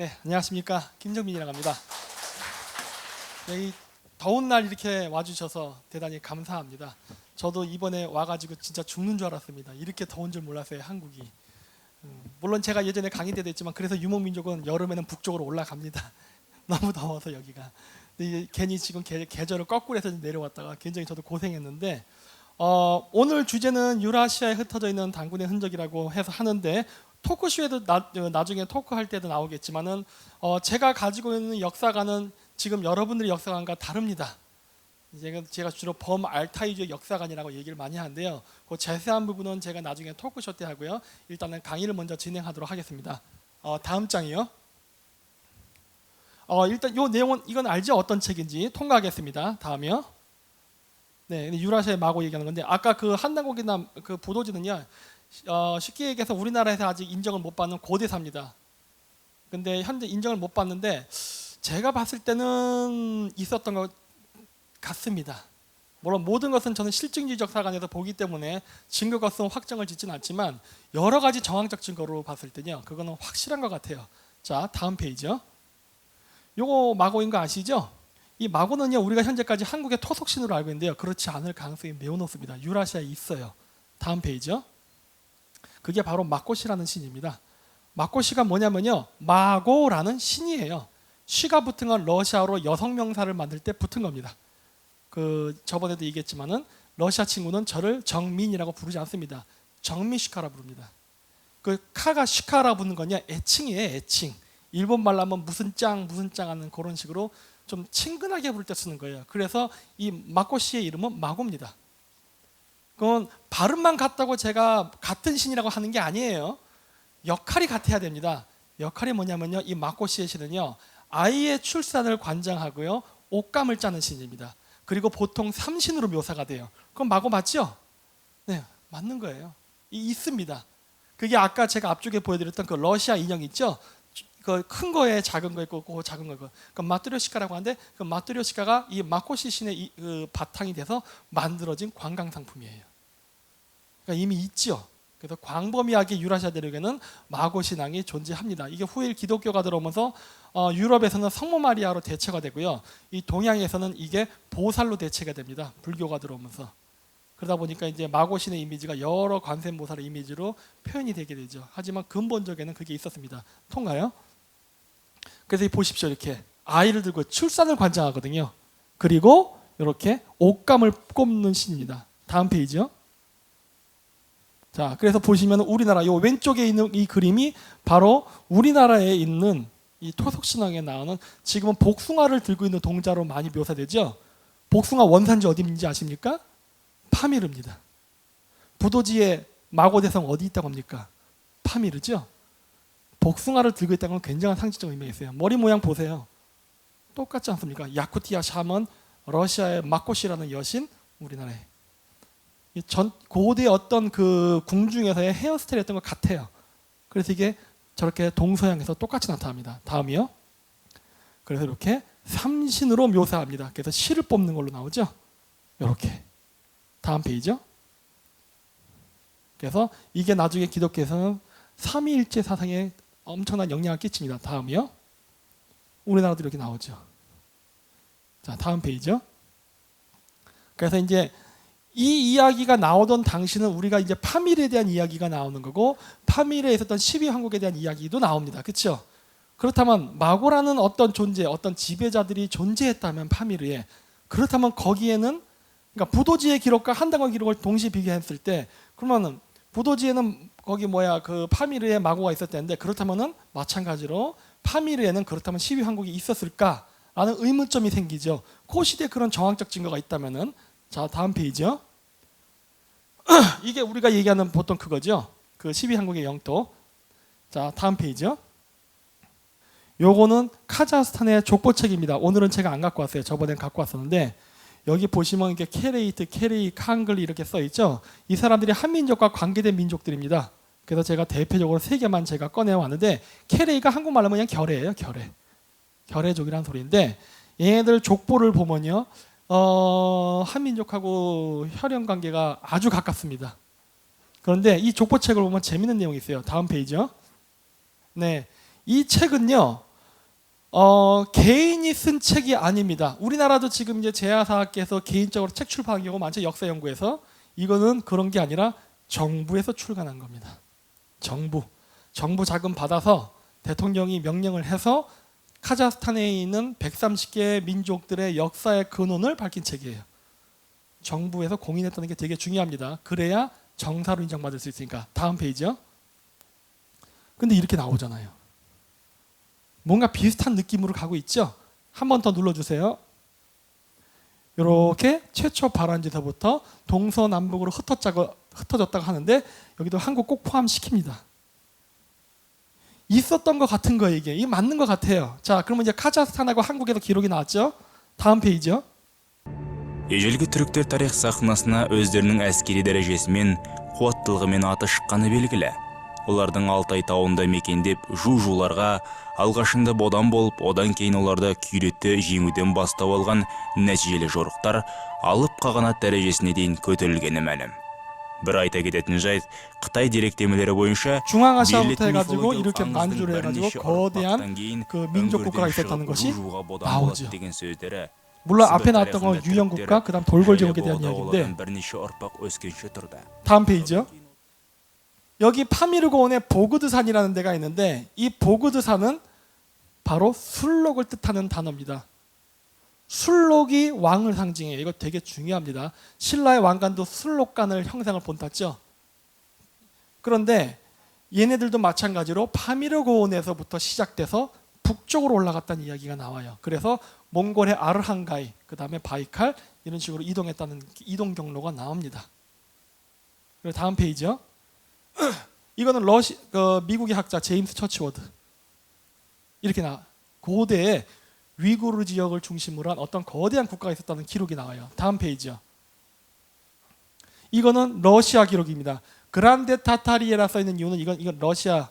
네, 안녕하십니까. 김정민이라고 합니다. 네, 이 더운 날 이렇게 와주셔서 대단히 감사합니다. 저도 이번에 와가지고 진짜 죽는 줄 알았습니다. 이렇게 더운 줄 몰랐어요, 한국이. 물론 제가 예전에 강의 때도 했지만 그래서 유목민족은 여름에는 북쪽으로 올라갑니다. 너무 더워서 여기가. 근데 괜히 지금 계절을 거꾸로 해서 내려왔다가 굉장히 저도 고생했는데 오늘 주제는 유라시아에 흩어져 있는 당군의 흔적이라고 해서 하는데 토크쇼에도 나중에 토크할 때도 나오겠지만은 제가 가지고 있는 역사관은 지금 여러분들의 역사관과 다릅니다. 제가 주로 범알타이주의 역사관이라고 얘기를 많이 하는데요. 그 자세한 부분은 제가 나중에 토크쇼 때 하고요. 일단은 강의를 먼저 진행하도록 하겠습니다. 다음 장이요. 일단 이 내용은 이건 알죠? 어떤 책인지 통과하겠습니다. 다음이요. 네, 유라시아의 마고 얘기하는 건데 아까 그 한당고기나 그 보도지는요. 쉽게 얘기해서 우리나라에서 아직 인정을 못 받는 고대사입니다. 근데 현재 인정을 못 받는데 제가 봤을 때는 있었던 것 같습니다. 물론 모든 것은 저는 실증주의적 사관에서 보기 때문에 증거가 없으면 확정을 짓지는 않지만 여러 가지 정황적 증거로 봤을 때요, 그거는 확실한 것 같아요. 자, 다음 페이지요. 요거 마고인 거 아시죠? 이 마고는요, 우리가 현재까지 한국의 토속신으로 알고 있는데요, 그렇지 않을 가능성이 매우 높습니다. 유라시아에 있어요. 다음 페이지요. 그게 바로 마코시라는 신입니다. 마코시가 뭐냐면요, 마고라는 신이에요. 시가 붙은 건 러시아어로 여성 명사를 만들 때 붙은 겁니다. 저번에도 얘기했지만은 러시아 친구는 저를 정민이라고 부르지 않습니다. 정미시카라 부릅니다. 그 카가 시카라 붙는 건요, 애칭이에요, 애칭. 일본 말로 하면 무슨 짱 하는 그런 식으로 좀 친근하게 부를 때 쓰는 거예요. 그래서 이 마코시의 이름은 마고입니다. 그건 발음만 같다고 제가 같은 신이라고 하는 게 아니에요. 역할이 같아야 됩니다. 역할이 뭐냐면요, 이 마코시의 신은요, 아이의 출산을 관장하고요, 옷감을 짜는 신입니다. 그리고 보통 삼신으로 묘사가 돼요. 그럼 마고 맞죠? 네, 맞는 거예요. 있습니다. 그게 아까 제가 앞쪽에 보여드렸던 그 러시아 인형 있죠? 그 큰 거에 작은 거 있고 그 작은 거, 그 마트료시카라고 하는데 그 마트료시카가 이 마코시 신의 그 바탕이 돼서 만들어진 관광 상품이에요. 그러니까 이미 있죠. 그래서 광범위하게 유라시아 대륙에는 마고 신앙이 존재합니다. 이게 후일 기독교가 들어오면서 유럽에서는 성모 마리아로 대체가 되고요. 이 동양에서는 이게 보살로 대체가 됩니다. 불교가 들어오면서. 그러다 보니까 이제 마고 신의 이미지가 여러 관세음보살의 이미지로 표현이 되게 되죠. 하지만 근본적에는 그게 있었습니다. 통가요? 그래서 보십시오. 이렇게 아이를 들고 출산을 관장하거든요. 그리고 이렇게 옷감을 꼽는 신입니다. 다음 페이지요. 자, 그래서 보시면 우리나라 요 왼쪽에 있는 이 그림이 바로 우리나라에 있는 이 토속신앙에 나오는, 지금은 복숭아를 들고 있는 동자로 많이 묘사되죠. 복숭아 원산지 어디인지 아십니까? 파미르입니다. 부도지에 마고대성 어디 있다고 합니까? 파미르죠. 복숭아를 들고 있다는 건 굉장한 상징적 의미가 있어요. 머리 모양 보세요. 똑같지 않습니까? 야쿠티아 샤먼, 러시아의 마코시라는 여신, 우리나라에 고대 어떤 그 궁중에서의 헤어스타일이었던 것 같아요. 그래서 이게 저렇게 동서양에서 똑같이 나타납니다. 다음이요. 그래서 이렇게 삼신으로 묘사합니다. 그래서 실을 뽑는 걸로 나오죠. 이렇게. 다음 페이지요. 그래서 이게 나중에 기독교에서는 삼위일체 사상에 엄청난 영향을 끼칩니다. 다음이요. 우리나라도 이렇게 나오죠. 자, 다음 페이지요. 그래서 이제 이 이야기가 나오던 당시는 우리가 이제 파밀에 대한 이야기가 나오는 거고, 파밀에 있었던 12황국에 대한 이야기도 나옵니다. 그렇죠? 그렇다면 마고라는 어떤 존재, 어떤 지배자들이 존재했다면 파밀에, 그렇다면 거기에는, 그러니까 부도지의 기록과 한당의 기록을 동시에 비교했을 때, 그러면은 부도지에는 거기 그 파밀에 마고가 있었다는데, 그렇다면은 마찬가지로 파밀에는 그렇다면 12황국이 있었을까라는 의문점이 생기죠. 그 시대에 그런 정황적 증거가 있다면은. 자, 다음 페이지요. 이게 우리가 얘기하는 보통 그거죠. 그 12황국의 영토. 자, 다음 페이지요. 요거는 카자흐스탄의 족보책입니다. 오늘은 제가 안 갖고 왔어요. 저번엔 갖고 왔었는데, 여기 보시면 이게 케레이트, 케레이, 칸글리 이렇게 써 있죠. 이 사람들이 한민족과 관계된 민족들입니다. 그래서 제가 대표적으로 3개만 제가 꺼내왔는데, 케레이가 한국말로 그냥 결해예요. 결해. 결해족이라는 소리인데, 얘네들 족보를 보면요, 한민족하고 혈연 관계가 아주 가깝습니다. 그런데 이 족보책을 보면 재밌는 내용이 있어요. 다음 페이지요. 네, 이 책은요, 개인이 쓴 책이 아닙니다. 우리나라도 지금 이제 제야사학계에서 개인적으로 책 출판한 경우가 많죠. 역사 연구에서. 이거는 그런 게 아니라 정부에서 출간한 겁니다. 정부 자금 받아서 대통령이 명령을 해서 카자흐스탄에 있는 130개 민족들의 역사의 근원을 밝힌 책이에요. 정부에서 공인했다는 게 되게 중요합니다. 그래야 정사로 인정받을 수 있으니까. 다음 페이지요. 근데 이렇게 나오잖아요. 뭔가 비슷한 느낌으로 가고 있죠. 한 번 더 눌러주세요. 이렇게 최초 발원지서부터 동서남북으로 흩어졌다고 하는데 여기도 한국 꼭 포함시킵니다. 있었던 것 같은 거예요. 이게 맞는 것 같아요. 자, 그러면 이제 카자흐스탄하고 한국에서 기록이 나왔죠. 다음 페이지요. Ежелгі түріктер тарих сахнасына өздерінің әскери дәрежесімен, қуаттылығымен аты шыққаны белгілі. Олардың Алтай тауында мекендеп, жу-жуларға алғашында бодан болып, одан кейін оларды күйретті жеңуден бастау алған нәтижелі жорықтар алып қағанат дәрежесіне дейін көтерілгені мәлім. Бір айта кететін жайт, Қытай деректемелері бойынша 중앙아시아부터 해가지고 이렇게 만주를 해가지고 거대한 그 민족 국가가 있었다는 것이 나오죠. 물론 앞에 나왔던 건 유형 국가, 그다음 돌골 제국에 대한 이야기인데 다음 페이지요. 여기 파미르고원의 보그드산이라는 데가 있는데 이 보그드산은 바로 술록을 뜻하는 단어입니다. 술록이 왕을 상징해요. 이거 되게 중요합니다. 신라의 왕관도 술록간을 형상을 본땄죠. 그런데 얘네들도 마찬가지로 파미르고원에서부터 시작돼서 북쪽으로 올라갔다는 이야기가 나와요. 그래서 몽골의 아르한가이, 그 다음에 바이칼 이런 식으로 이동했다는 이동 경로가 나옵니다. 그리고 다음 페이지요. 이거는 미국의 학자 제임스 처치워드 이렇게 고대에 위구르 지역을 중심으로 한 어떤 거대한 국가가 있었다는 기록이 나와요. 다음 페이지요. 이거는 러시아 기록입니다. 그란데 타타리에라 써 있는 이유는 이건 러시아,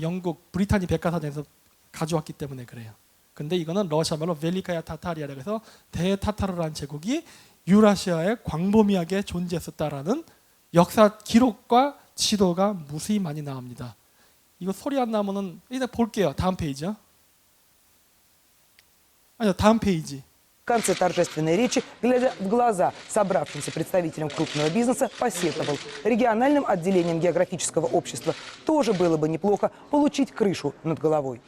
영국 브리타니 백과사전에서 가져왔기 때문에 그래요. 근데 이거는 러시아 말로 벨리카야 타타리아라고 해서 대타타르라는 제국이 유라시아에 광범위하게 존재했었다라는 역사 기록과 지도가 무수히 많이 나옵니다. 이거 소리 안 나면은 일단 볼게요. 다음 페이지요. 아니요, 다음 페이지. В конце торжественной речи, глядя в глаза собравшимся представителям крупного бизнеса, посетовал: региональным отделением географического общества тоже было бы неплохо получить крышу над головой.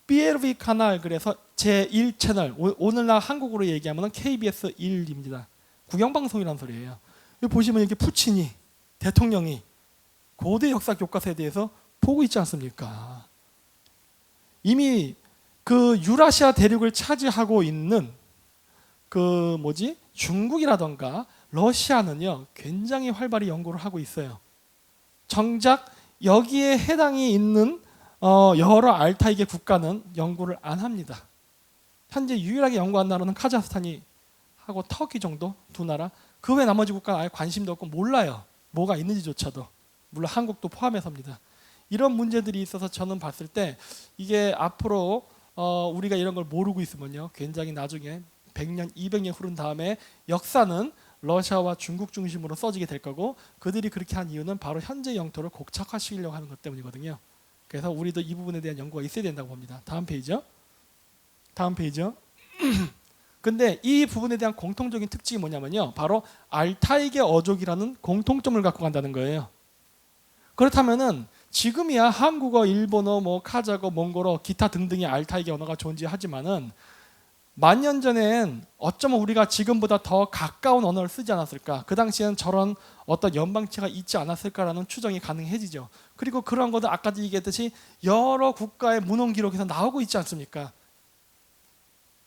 BLV 카날, 그래서 제1채널, 오늘날 한국으로 얘기하면 KBS 1입니다. 국영방송이라는 소리예요. 여기 보시면 이렇게 푸친이, 대통령이 고대 역사 교과서에 대해서 보고 있지 않습니까? 이미 그 유라시아 대륙을 차지하고 있는 중국이라던가 러시아는요 굉장히 활발히 연구를 하고 있어요. 정작 여기에 해당이 있는 여러 알타이계 국가는 연구를 안 합니다. 현재 유일하게 연구한 나라는 카자흐스탄이 하고 터키 정도 두 나라. 그 외 나머지 국가는 아예 관심도 없고 몰라요. 뭐가 있는지조차도. 물론 한국도 포함해서입니다. 이런 문제들이 있어서 저는 봤을 때 이게 앞으로 우리가 이런 걸 모르고 있으면요 굉장히 나중에 100년, 200년 흐른 다음에 역사는 러시아와 중국 중심으로 써지게 될 거고 그들이 그렇게 한 이유는 바로 현재 영토를 곡착화시키려고 하는 것 때문이거든요. 그래서 우리도 이 부분에 대한 연구가 있어야 된다고 봅니다. 다음 페이지요. 다음 페이지요. 근데 이 부분에 대한 공통적인 특징이 뭐냐면요. 바로 알타이계 어족이라는 공통점을 갖고 간다는 거예요. 그렇다면은 지금이야 한국어, 일본어, 카자흐, 몽골어, 기타 등등의 알타이계 언어가 존재하지만은 만년 전엔 어쩌면 우리가 지금보다 더 가까운 언어를 쓰지 않았을까? 그 당시에는 저런 어떤 연방체가 있지 않았을까라는 추정이 가능해지죠. 그리고 그런 것도 아까도 얘기했듯이 여러 국가의 문헌 기록에서 나오고 있지 않습니까?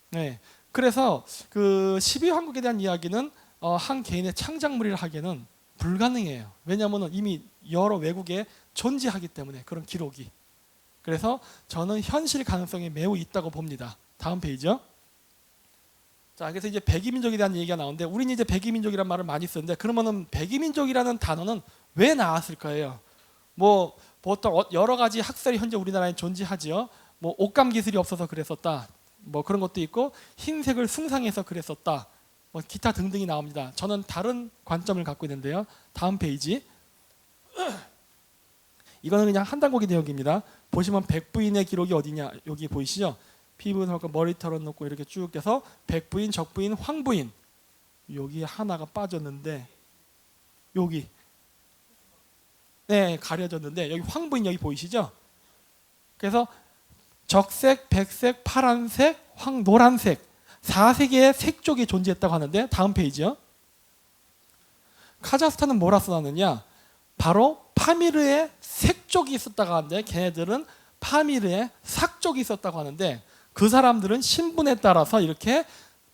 네. 그래서 그 12황국에 대한 이야기는 한 개인의 창작물이라 하기에는 불가능해요. 왜냐하면 이미 여러 외국에 존재하기 때문에 그런 기록이. 그래서 저는 현실 가능성이 매우 있다고 봅니다. 다음 페이지요. 자, 그래서 이제 백이민족에 대한 얘기가 나오는데 우리는 이제 백이민족이라는 말을 많이 쓰는데 그러면은 백이민족이라는 단어는 왜 나왔을 거예요? 보통 여러 가지 학설이 현재 우리나라에 존재하지요. 옷감 기술이 없어서 그랬었다. 그런 것도 있고 흰색을 숭상해서 그랬었다. 기타 등등이 나옵니다. 저는 다른 관점을 갖고 있는데요. 다음 페이지. 이거는 그냥 한 단국의 내용입니다. 보시면 백부인의 기록이 어디냐 여기 보이시죠? 피부 털고 머리털은 놓고 이렇게 쭉 해서 백부인, 적부인, 황부인 여기 하나가 빠졌는데 여기 네 가려졌는데 여기 황부인 여기 보이시죠? 그래서 적색, 백색, 파란색, 노란색 4색의 색족이 존재했다고 하는데 다음 페이지요. 카자흐스탄은 뭐라 써놨느냐? 바로 파미르의 색족이 있었다고 하는데 걔네들은 파미르의 삭족이 있었다고 하는데 그 사람들은 신분에 따라서 이렇게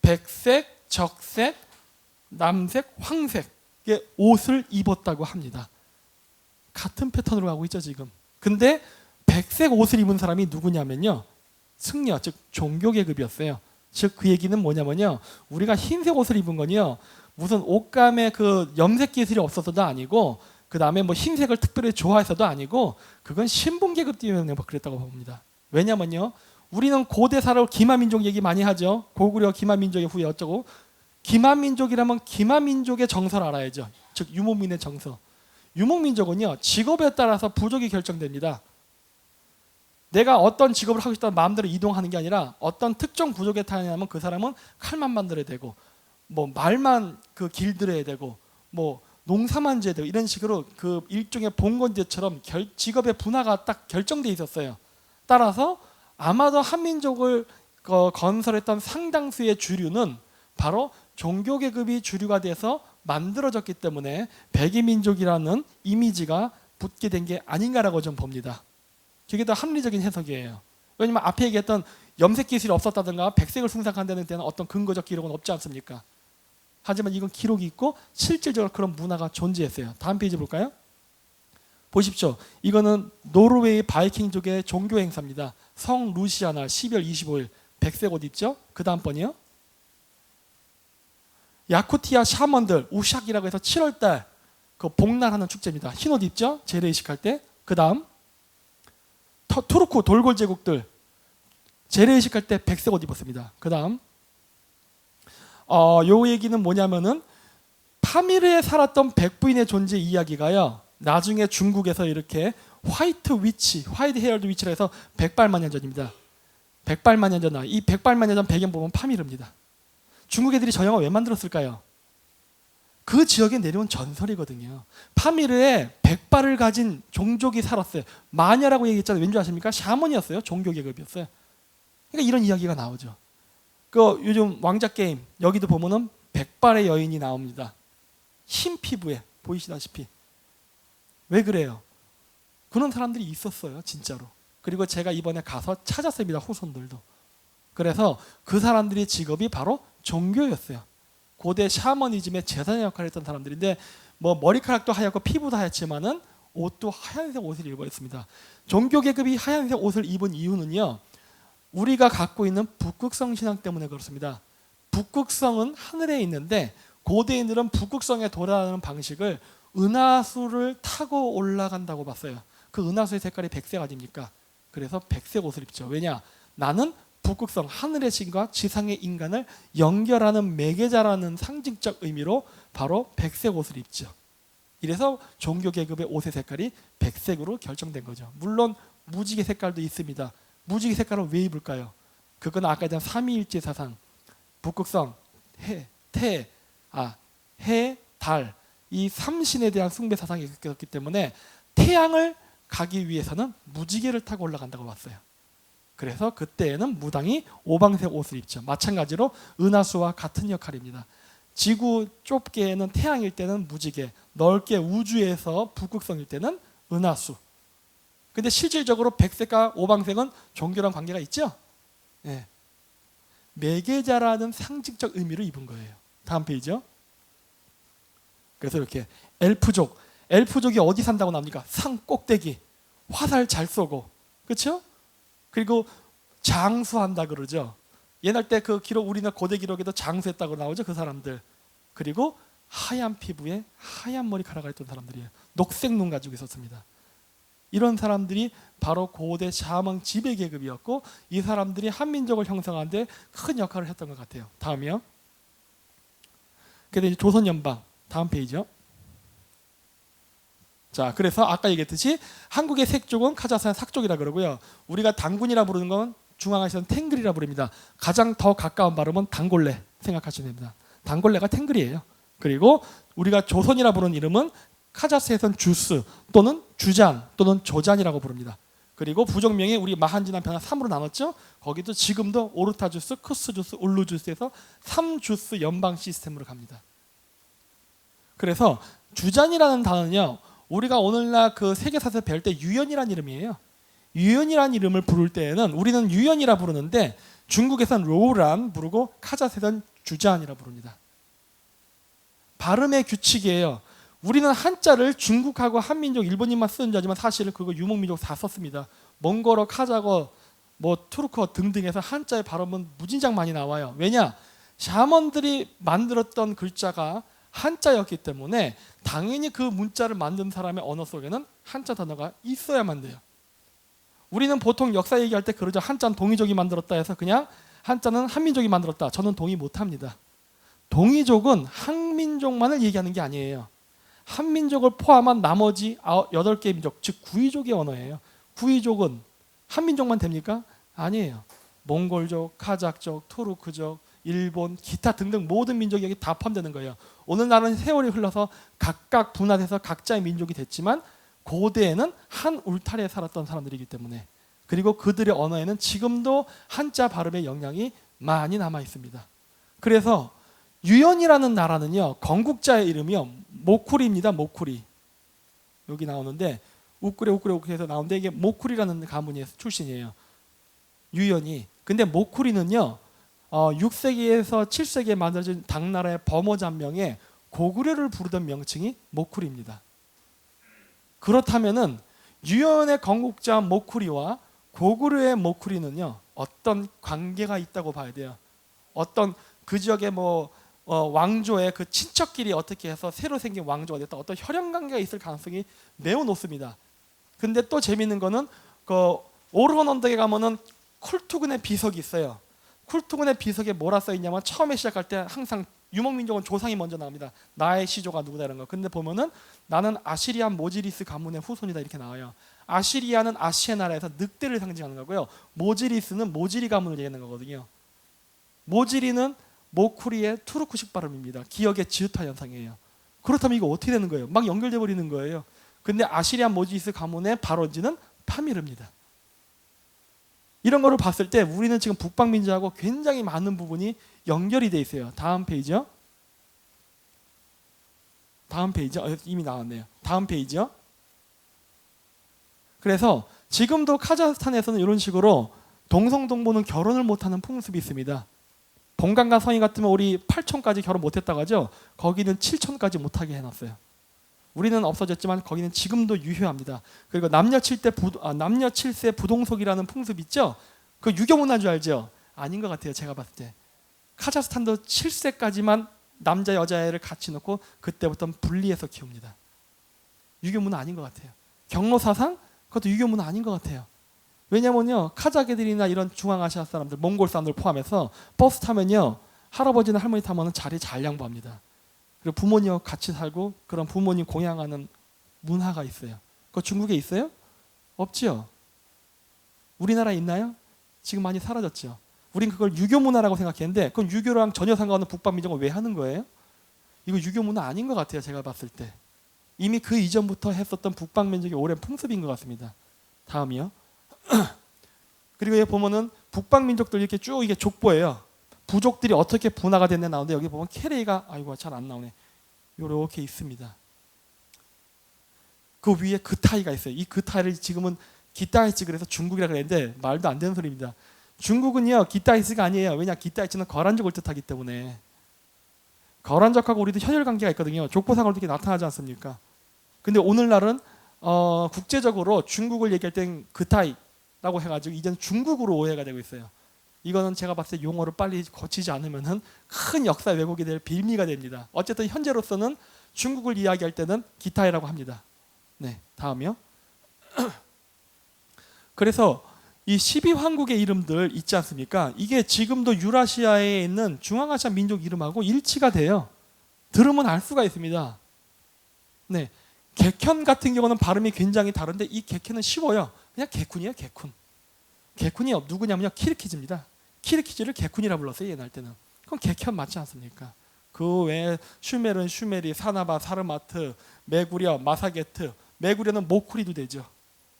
백색, 적색, 남색, 황색의 옷을 입었다고 합니다. 같은 패턴으로 가고 있죠 지금. 근데 백색 옷을 입은 사람이 누구냐면요, 승려, 즉 종교 계급이었어요. 즉 그 얘기는 뭐냐면요, 우리가 흰색 옷을 입은 건요 무슨 옷감에 그 염색 기술이 없어서도 아니고 그 다음에 뭐 흰색을 특별히 좋아해서도 아니고 그건 신분 계급 때문에 그랬다고 봅니다. 왜냐면요, 우리는 고대사로 기마민족 얘기 많이 하죠. 고구려 기마민족의 후예 어쩌고. 기마민족이라면 기마민족의 정서를 알아야죠. 즉 유목민의 정서. 유목민족은요 직업에 따라서 부족이 결정됩니다. 내가 어떤 직업을 하고 싶다면 마음대로 이동하는 게 아니라 어떤 특정 부족에 타냐면 그 사람은 칼만 만들어야 되고 뭐 말만 그 길들여야 되고 뭐 농사만 지어야 되고 이런 식으로 그 일종의 봉건제처럼 직업의 분화가 딱 결정돼 있었어요. 따라서 아마도 한민족을 건설했던 상당수의 주류는 바로 종교 계급이 주류가 돼서 만들어졌기 때문에 백이민족이라는 이미지가 붙게 된 게 아닌가라고 좀 봅니다. 그게 더 합리적인 해석이에요. 왜냐하면 앞에 얘기했던 염색 기술이 없었다든가 백색을 숭상한다는 데는 어떤 근거적 기록은 없지 않습니까? 하지만 이건 기록이 있고 실질적으로 그런 문화가 존재했어요. 다음 페이지 볼까요? 보십시오. 이거는 노르웨이 바이킹족의 종교 행사입니다. 성 루시아나 12월 25일 백색 옷 입죠? 그 다음 번이요. 야쿠티아 샤먼들 우샥이라고 해서 7월달 그 복날하는 축제입니다. 흰 옷 입죠? 재래의식 할 때. 그 다음 투르크 돌골 제국들 재래의식 할 때 백색 옷 입었습니다. 그 다음 요 얘기는 뭐냐면은 파미르에 살았던 백부인의 존재 이야기가요 나중에 중국에서 이렇게 화이트 헤어드 위치라 해서 백발만 년 전입니다. 백발만 년 전, 이 백발만 년 전 배경 보면 파미르입니다. 중국 애들이 저 영화 왜 만들었을까요? 그 지역에 내려온 전설이거든요. 파미르에 백발을 가진 종족이 살았어요. 마녀라고 얘기했잖아요. 왠지 아십니까? 샤먼이었어요. 종교 계급이었어요. 그러니까 이런 이야기가 나오죠. 그 요즘 왕자 게임 여기도 보면은 백발의 여인이 나옵니다. 흰 피부에 보이시다시피. 왜 그래요? 그런 사람들이 있었어요, 진짜로. 그리고 제가 이번에 가서 찾았습니다, 후손들도. 그래서 그 사람들의 직업이 바로 종교였어요. 고대 샤머니즘의 제사장 역할을 했던 사람들인데 뭐 머리카락도 하얗고 피부도 하얗지만은 옷도 하얀색 옷을 입어 있습니다. 종교 계급이 하얀색 옷을 입은 이유는요, 우리가 갖고 있는 북극성 신앙 때문에 그렇습니다. 북극성은 하늘에 있는데 고대인들은 북극성에 돌아가는 방식을 은하수를 타고 올라간다고 봤어요. 그 은하수의 색깔이 백색 아닙니까? 그래서 백색 옷을 입죠. 왜냐? 나는 북극성, 하늘의 신과 지상의 인간을 연결하는 매개자라는 상징적 의미로 바로 백색 옷을 입죠. 이래서 종교 계급의 옷의 색깔이 백색으로 결정된 거죠. 물론 무지개 색깔도 있습니다. 무지개 색깔은 왜 입을까요? 그건 아까 얘기한 삼위일체 사상, 북극성, 해, 달, 이 삼신에 대한 숭배 사상이 있었기 때문에 태양을 가기 위해서는 무지개를 타고 올라간다고 봤어요. 그래서 그때에는 무당이 오방색 옷을 입죠. 마찬가지로 은하수와 같은 역할입니다. 지구 좁게는 태양일 때는 무지개, 넓게 우주에서 북극성일 때는 은하수. 근데 실질적으로 백색과 오방색은 종교랑 관계가 있죠? 네. 매개자라는 상징적 의미로 입은 거예요. 다음 페이지요. 그래서 이렇게 엘프족이 어디 산다고 나옵니까? 산 꼭대기, 화살 잘 쏘고, 그렇죠? 그리고 장수한다 그러죠. 옛날 때 그 기록, 우리나라 고대 기록에도 장수했다고 나오죠, 그 사람들. 그리고 하얀 피부에 하얀 머리카락을 했던 사람들이에요. 녹색 눈 가지고 있었습니다. 이런 사람들이 바로 고대 샤먼 지배 계급이었고, 이 사람들이 한민족을 형성하는 데 큰 역할을 했던 것 같아요. 다음이요. 그래서 조선 연방 다음 페이지요. 자, 그래서 아까 얘기했듯이 한국의 색족은 카자흐스탄 삭족이라 그러고요. 우리가 당군이라 부르는 건 중앙아시아는 탱글이라 부릅니다. 가장 더 가까운 발음은 단골레 생각하시면 됩니다. 단골레가 탱글이에요. 그리고 우리가 조선이라 부르는 이름은 카자흐스탄에서는 주스 또는 주잔 또는 조잔이라고 부릅니다. 그리고 부족명이 우리 마한지난 변화 3으로 나눴죠. 거기도 지금도 오르타 주스, 크스 주스, 울루 주스에서 3주스 연방 시스템으로 갑니다. 그래서 주잔이라는 단어는요, 우리가 오늘날 그 세계사에서 배울 때 유연이라는 이름이에요. 유연이라는 이름을 부를 때에는 우리는 유연이라 부르는데 중국에서는 로우란 부르고 카자흐스탄에서는 주잔이라 부릅니다. 발음의 규칙이에요. 우리는 한자를 중국하고 한민족, 일본인만 쓰는 자지만 사실은 그거 유목민족 다 썼습니다. 몽골어, 카자흐어, 투르크어 등등에서 한자의 발음은 무진장 많이 나와요. 왜냐? 샤먼들이 만들었던 글자가 한자였기 때문에 당연히 그 문자를 만든 사람의 언어 속에는 한자 단어가 있어야만 돼요. 우리는 보통 역사 얘기할 때 그러죠. 한자는 동이족이 만들었다 해서 그냥 한자는 한민족이 만들었다. 저는 동의 못합니다. 동이족은 한민족만을 얘기하는 게 아니에요. 한민족을 포함한 나머지 8개의 민족, 즉 9이족의 언어예요. 9이족은 한민족만 됩니까? 아니에요. 몽골족, 카자흐족, 투르크족, 일본, 기타 등등 모든 민족이 여기 다 포함되는 거예요. 오늘날은 세월이 흘러서 각각 분화돼서 각자의 민족이 됐지만 고대에는 한 울타리에 살았던 사람들이기 때문에, 그리고 그들의 언어에는 지금도 한자 발음의 영향이 많이 남아 있습니다. 그래서 유연이라는 나라는요, 건국자의 이름이요 모쿠리입니다. 모쿠리. 여기 나오는데 우꾸레에서 나오는데 이게 모쿠리라는 가문의 출신이에요. 유연이. 근데 모쿠리는요 6세기에서 7세기에 만들어진 당나라의 범어잔명에 고구려를 부르던 명칭이 모쿠리입니다. 그렇다면은 유연의 건국자 모쿠리와 고구려의 모쿠리는요 어떤 관계가 있다고 봐야 돼요. 어떤 그 지역의 왕조의 그 친척끼리 어떻게 해서 새로 생긴 왕조가 됐다, 어떤 혈연 관계가 있을 가능성이 매우 높습니다. 근데 또 재미있는 거는 그 오르곤 언덕에 가면은 쿨투근의 비석이 있어요. 쿨투근의 비석에 뭐라 써 있냐면 처음에 시작할 때 항상 유목민족은 조상이 먼저 나옵니다. 나의 시조가 누구다 이런 거. 근데 보면은 나는 아시리안 모지리스 가문의 후손이다 이렇게 나와요. 아시리아는 아시아 나라에서 늑대를 상징하는 거고요. 모지리스는 모지리 가문을 얘기하는 거거든요. 모지리는 모쿠리의 투르크식 발음입니다. 기역의 지읒화 현상이에요. 그렇다면 이거 어떻게 되는 거예요? 막 연결돼 버리는 거예요. 근데 아시리안 모지리스 가문의 발원지는 파미르입니다. 이런 거를 봤을 때 우리는 지금 북방민족하고 굉장히 많은 부분이 연결이 돼 있어요. 다음 페이지요. 다음 페이지. 이미 나왔네요. 다음 페이지요. 그래서 지금도 카자흐스탄에서는 이런 식으로 동성동보는 결혼을 못하는 풍습이 있습니다. 본강과 성인 같으면 우리 8촌까지 결혼 못했다고 하죠. 거기는 7촌까지 못하게 해놨어요. 우리는 없어졌지만 거기는 지금도 유효합니다. 그리고 남녀 7세 부동석이라는 풍습 있죠. 그 유교 문화인 줄 알죠? 아닌 것 같아요. 제가 봤을 때 카자흐스탄도 7세까지만 남자 여자애를 같이 놓고 그때부터는 분리해서 키웁니다. 유교 문화 아닌 것 같아요. 경로 사상 그것도 유교 문화 아닌 것 같아요. 왜냐면요 카자흐들이나 이런 중앙아시아 사람들, 몽골 사람들 포함해서 버스 타면요 할아버지나 할머니 타면은 자리 잘 양보합니다. 그리고 부모님하고 같이 살고 그런 부모님 공양하는 문화가 있어요. 그거 중국에 있어요? 없지요. 우리나라에 있나요? 지금 많이 사라졌죠. 우린 그걸 유교 문화라고 생각했는데 그럼 유교랑 전혀 상관없는 북방민족은 왜 하는 거예요? 이거 유교 문화 아닌 것 같아요. 제가 봤을 때 이미 그 이전부터 했었던 북방민족의 오랜 풍습인 것 같습니다. 다음이요. 그리고 여기 보면은 북방민족들 이렇게 쭉 이게 족보예요. 부족들이 어떻게 분화가 됐냐 나오는데 여기 보면 케레이가 아이고 잘 안 나오네. 이렇게 있습니다. 그 위에 그타이가 있어요. 이 그타이를 지금은 기타이츠 그래서 중국이라 그랬는데 말도 안 되는 소리입니다. 중국은요 기타이츠가 아니에요. 왜냐 기타이츠는 거란족을 뜻하기 때문에 거란족하고 우리도 혈연 관계가 있거든요. 족보상으로 이렇게 나타나지 않습니까? 근데 오늘날은 국제적으로 중국을 얘기할 땐 그타이라고 해가지고 이제는 중국으로 오해가 되고 있어요. 이거는 제가 봤을 때 용어를 빨리 고치지 않으면은 큰 역사 왜곡이 될 빌미가 됩니다. 어쨌든 현재로서는 중국을 이야기할 때는 기타이라고 합니다. 네, 다음이요. 그래서 이 12황국의 이름들 있지 않습니까? 이게 지금도 유라시아에 있는 중앙아시아 민족 이름하고 일치가 돼요. 들으면 알 수가 있습니다. 네, 객현 같은 경우는 발음이 굉장히 다른데 이 객현은 쉬워요. 그냥 개쿤이에요, 개쿤. 개쿤이 누구냐면요, 키르키즈입니다. 키르키즈를 개쿤이라 불렀어요, 옛날 때는. 그건 개현 맞지 않습니까? 그 외에 슈멜은 슈메리, 사나바, 사르마트, 메구리아, 마사게트. 메구리아는 모쿠리도 되죠.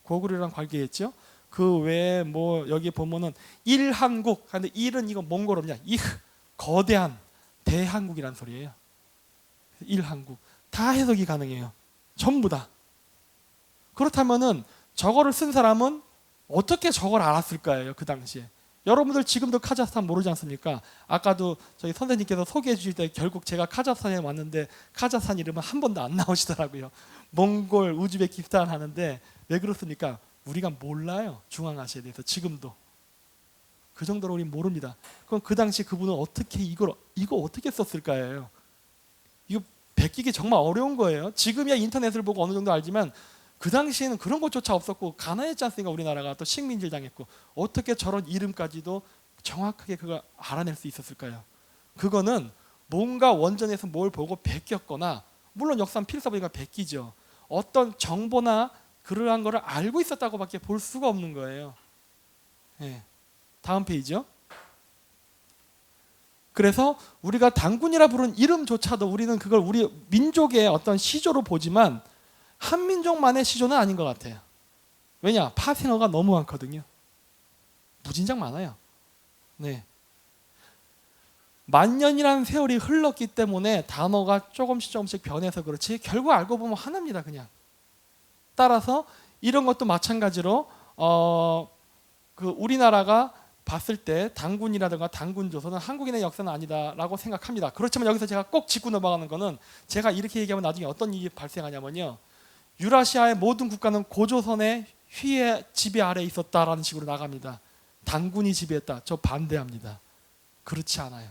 고구려랑 관계했죠. 그 외에 뭐 여기 보면은 일한국, 근데 일은 이거 몽골어냐? 거대한 대한국이란 소리예요. 일한국 다 해석이 가능해요. 전부 다. 그렇다면은 저거를 쓴 사람은 어떻게 저걸 알았을까요? 그 당시에. 여러분들 지금도 카자흐스탄 모르지 않습니까? 아까도 저희 선생님께서 소개해 주실 때 결국 제가 카자흐스탄에 왔는데 카자흐스탄 이름은 한 번도 안 나오시더라고요. 몽골, 우즈베키스탄 하는데 왜 그렇습니까? 우리가 몰라요. 중앙아시아에 대해서 지금도. 그 정도로 우리 모릅니다. 그럼 그 당시 그분은 어떻게 이거 어떻게 썼을까요? 이거 베끼기 정말 어려운 거예요. 지금이야 인터넷을 보고 어느 정도 알지만 그 당시에는 그런 것조차 없었고 가난했지 않습니까? 우리나라가 또 식민지를 당했고 어떻게 저런 이름까지도 정확하게 그걸 알아낼 수 있었을까요? 그거는 뭔가 원전에서 뭘 보고 베꼈거나 물론 역사는 필사보니까 베끼죠. 어떤 정보나 그러한 거를 알고 있었다고밖에 볼 수가 없는 거예요. 네. 다음 페이지요. 그래서 우리가 단군이라 부르는 이름조차도 우리는 그걸 우리 민족의 어떤 시조로 보지만 한민족만의 시조는 아닌 것 같아요. 왜냐? 파생어가 너무 많거든요. 무진장 많아요. 네. 만년이라는 세월이 흘렀기 때문에 단어가 조금씩 변해서 그렇지 결국 알고 보면 하나입니다. 그냥. 따라서 이런 것도 마찬가지로 그 우리나라가 봤을 때 단군이라든가 단군조선은 한국인의 역사는 아니다라고 생각합니다. 그렇지만 여기서 제가 꼭 짚고 넘어가는 거는 제가 이렇게 얘기하면 나중에 어떤 일이 발생하냐면요. 유라시아의 모든 국가는 고조선의 휘의 지배 아래에 있었다라는 식으로 나갑니다. 단군이 지배했다. 저 반대합니다. 그렇지 않아요.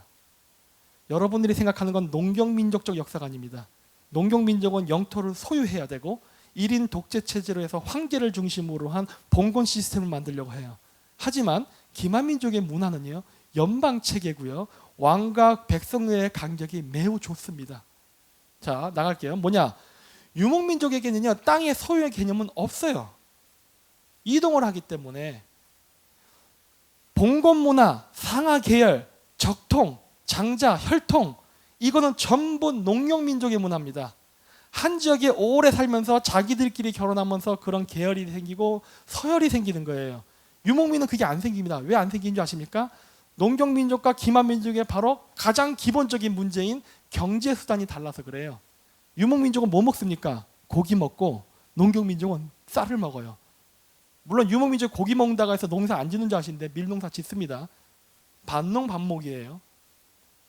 여러분들이 생각하는 건 농경민족적 역사가 아닙니다. 농경민족은 영토를 소유해야 되고 1인 독재 체제로 해서 황제를 중심으로 한 봉건 시스템을 만들려고 해요. 하지만 기만민족의 문화는요. 연방체계고요. 왕과 백성의 간격이 매우 좁습니다. 자, 나갈게요. 뭐냐? 유목민족에게는요. 땅의 소유의 개념은 없어요. 이동을 하기 때문에 봉건 문화, 상하 계열, 적통, 장자, 혈통 이거는 전부 농경민족의 문화입니다. 한 지역에 오래 살면서 자기들끼리 결혼하면서 그런 계열이 생기고 서열이 생기는 거예요. 유목민은 그게 안 생깁니다. 왜 안 생긴 줄 아십니까? 농경민족과 기만민족의 바로 가장 기본적인 문제인 경제수단이 달라서 그래요. 유목민족은 뭐 먹습니까? 고기 먹고 농경민족은 쌀을 먹어요. 물론 유목민족 고기 먹는다고 해서 농사 안 짓는 줄 아시는데 밀농사 짓습니다. 반농 반목이에요.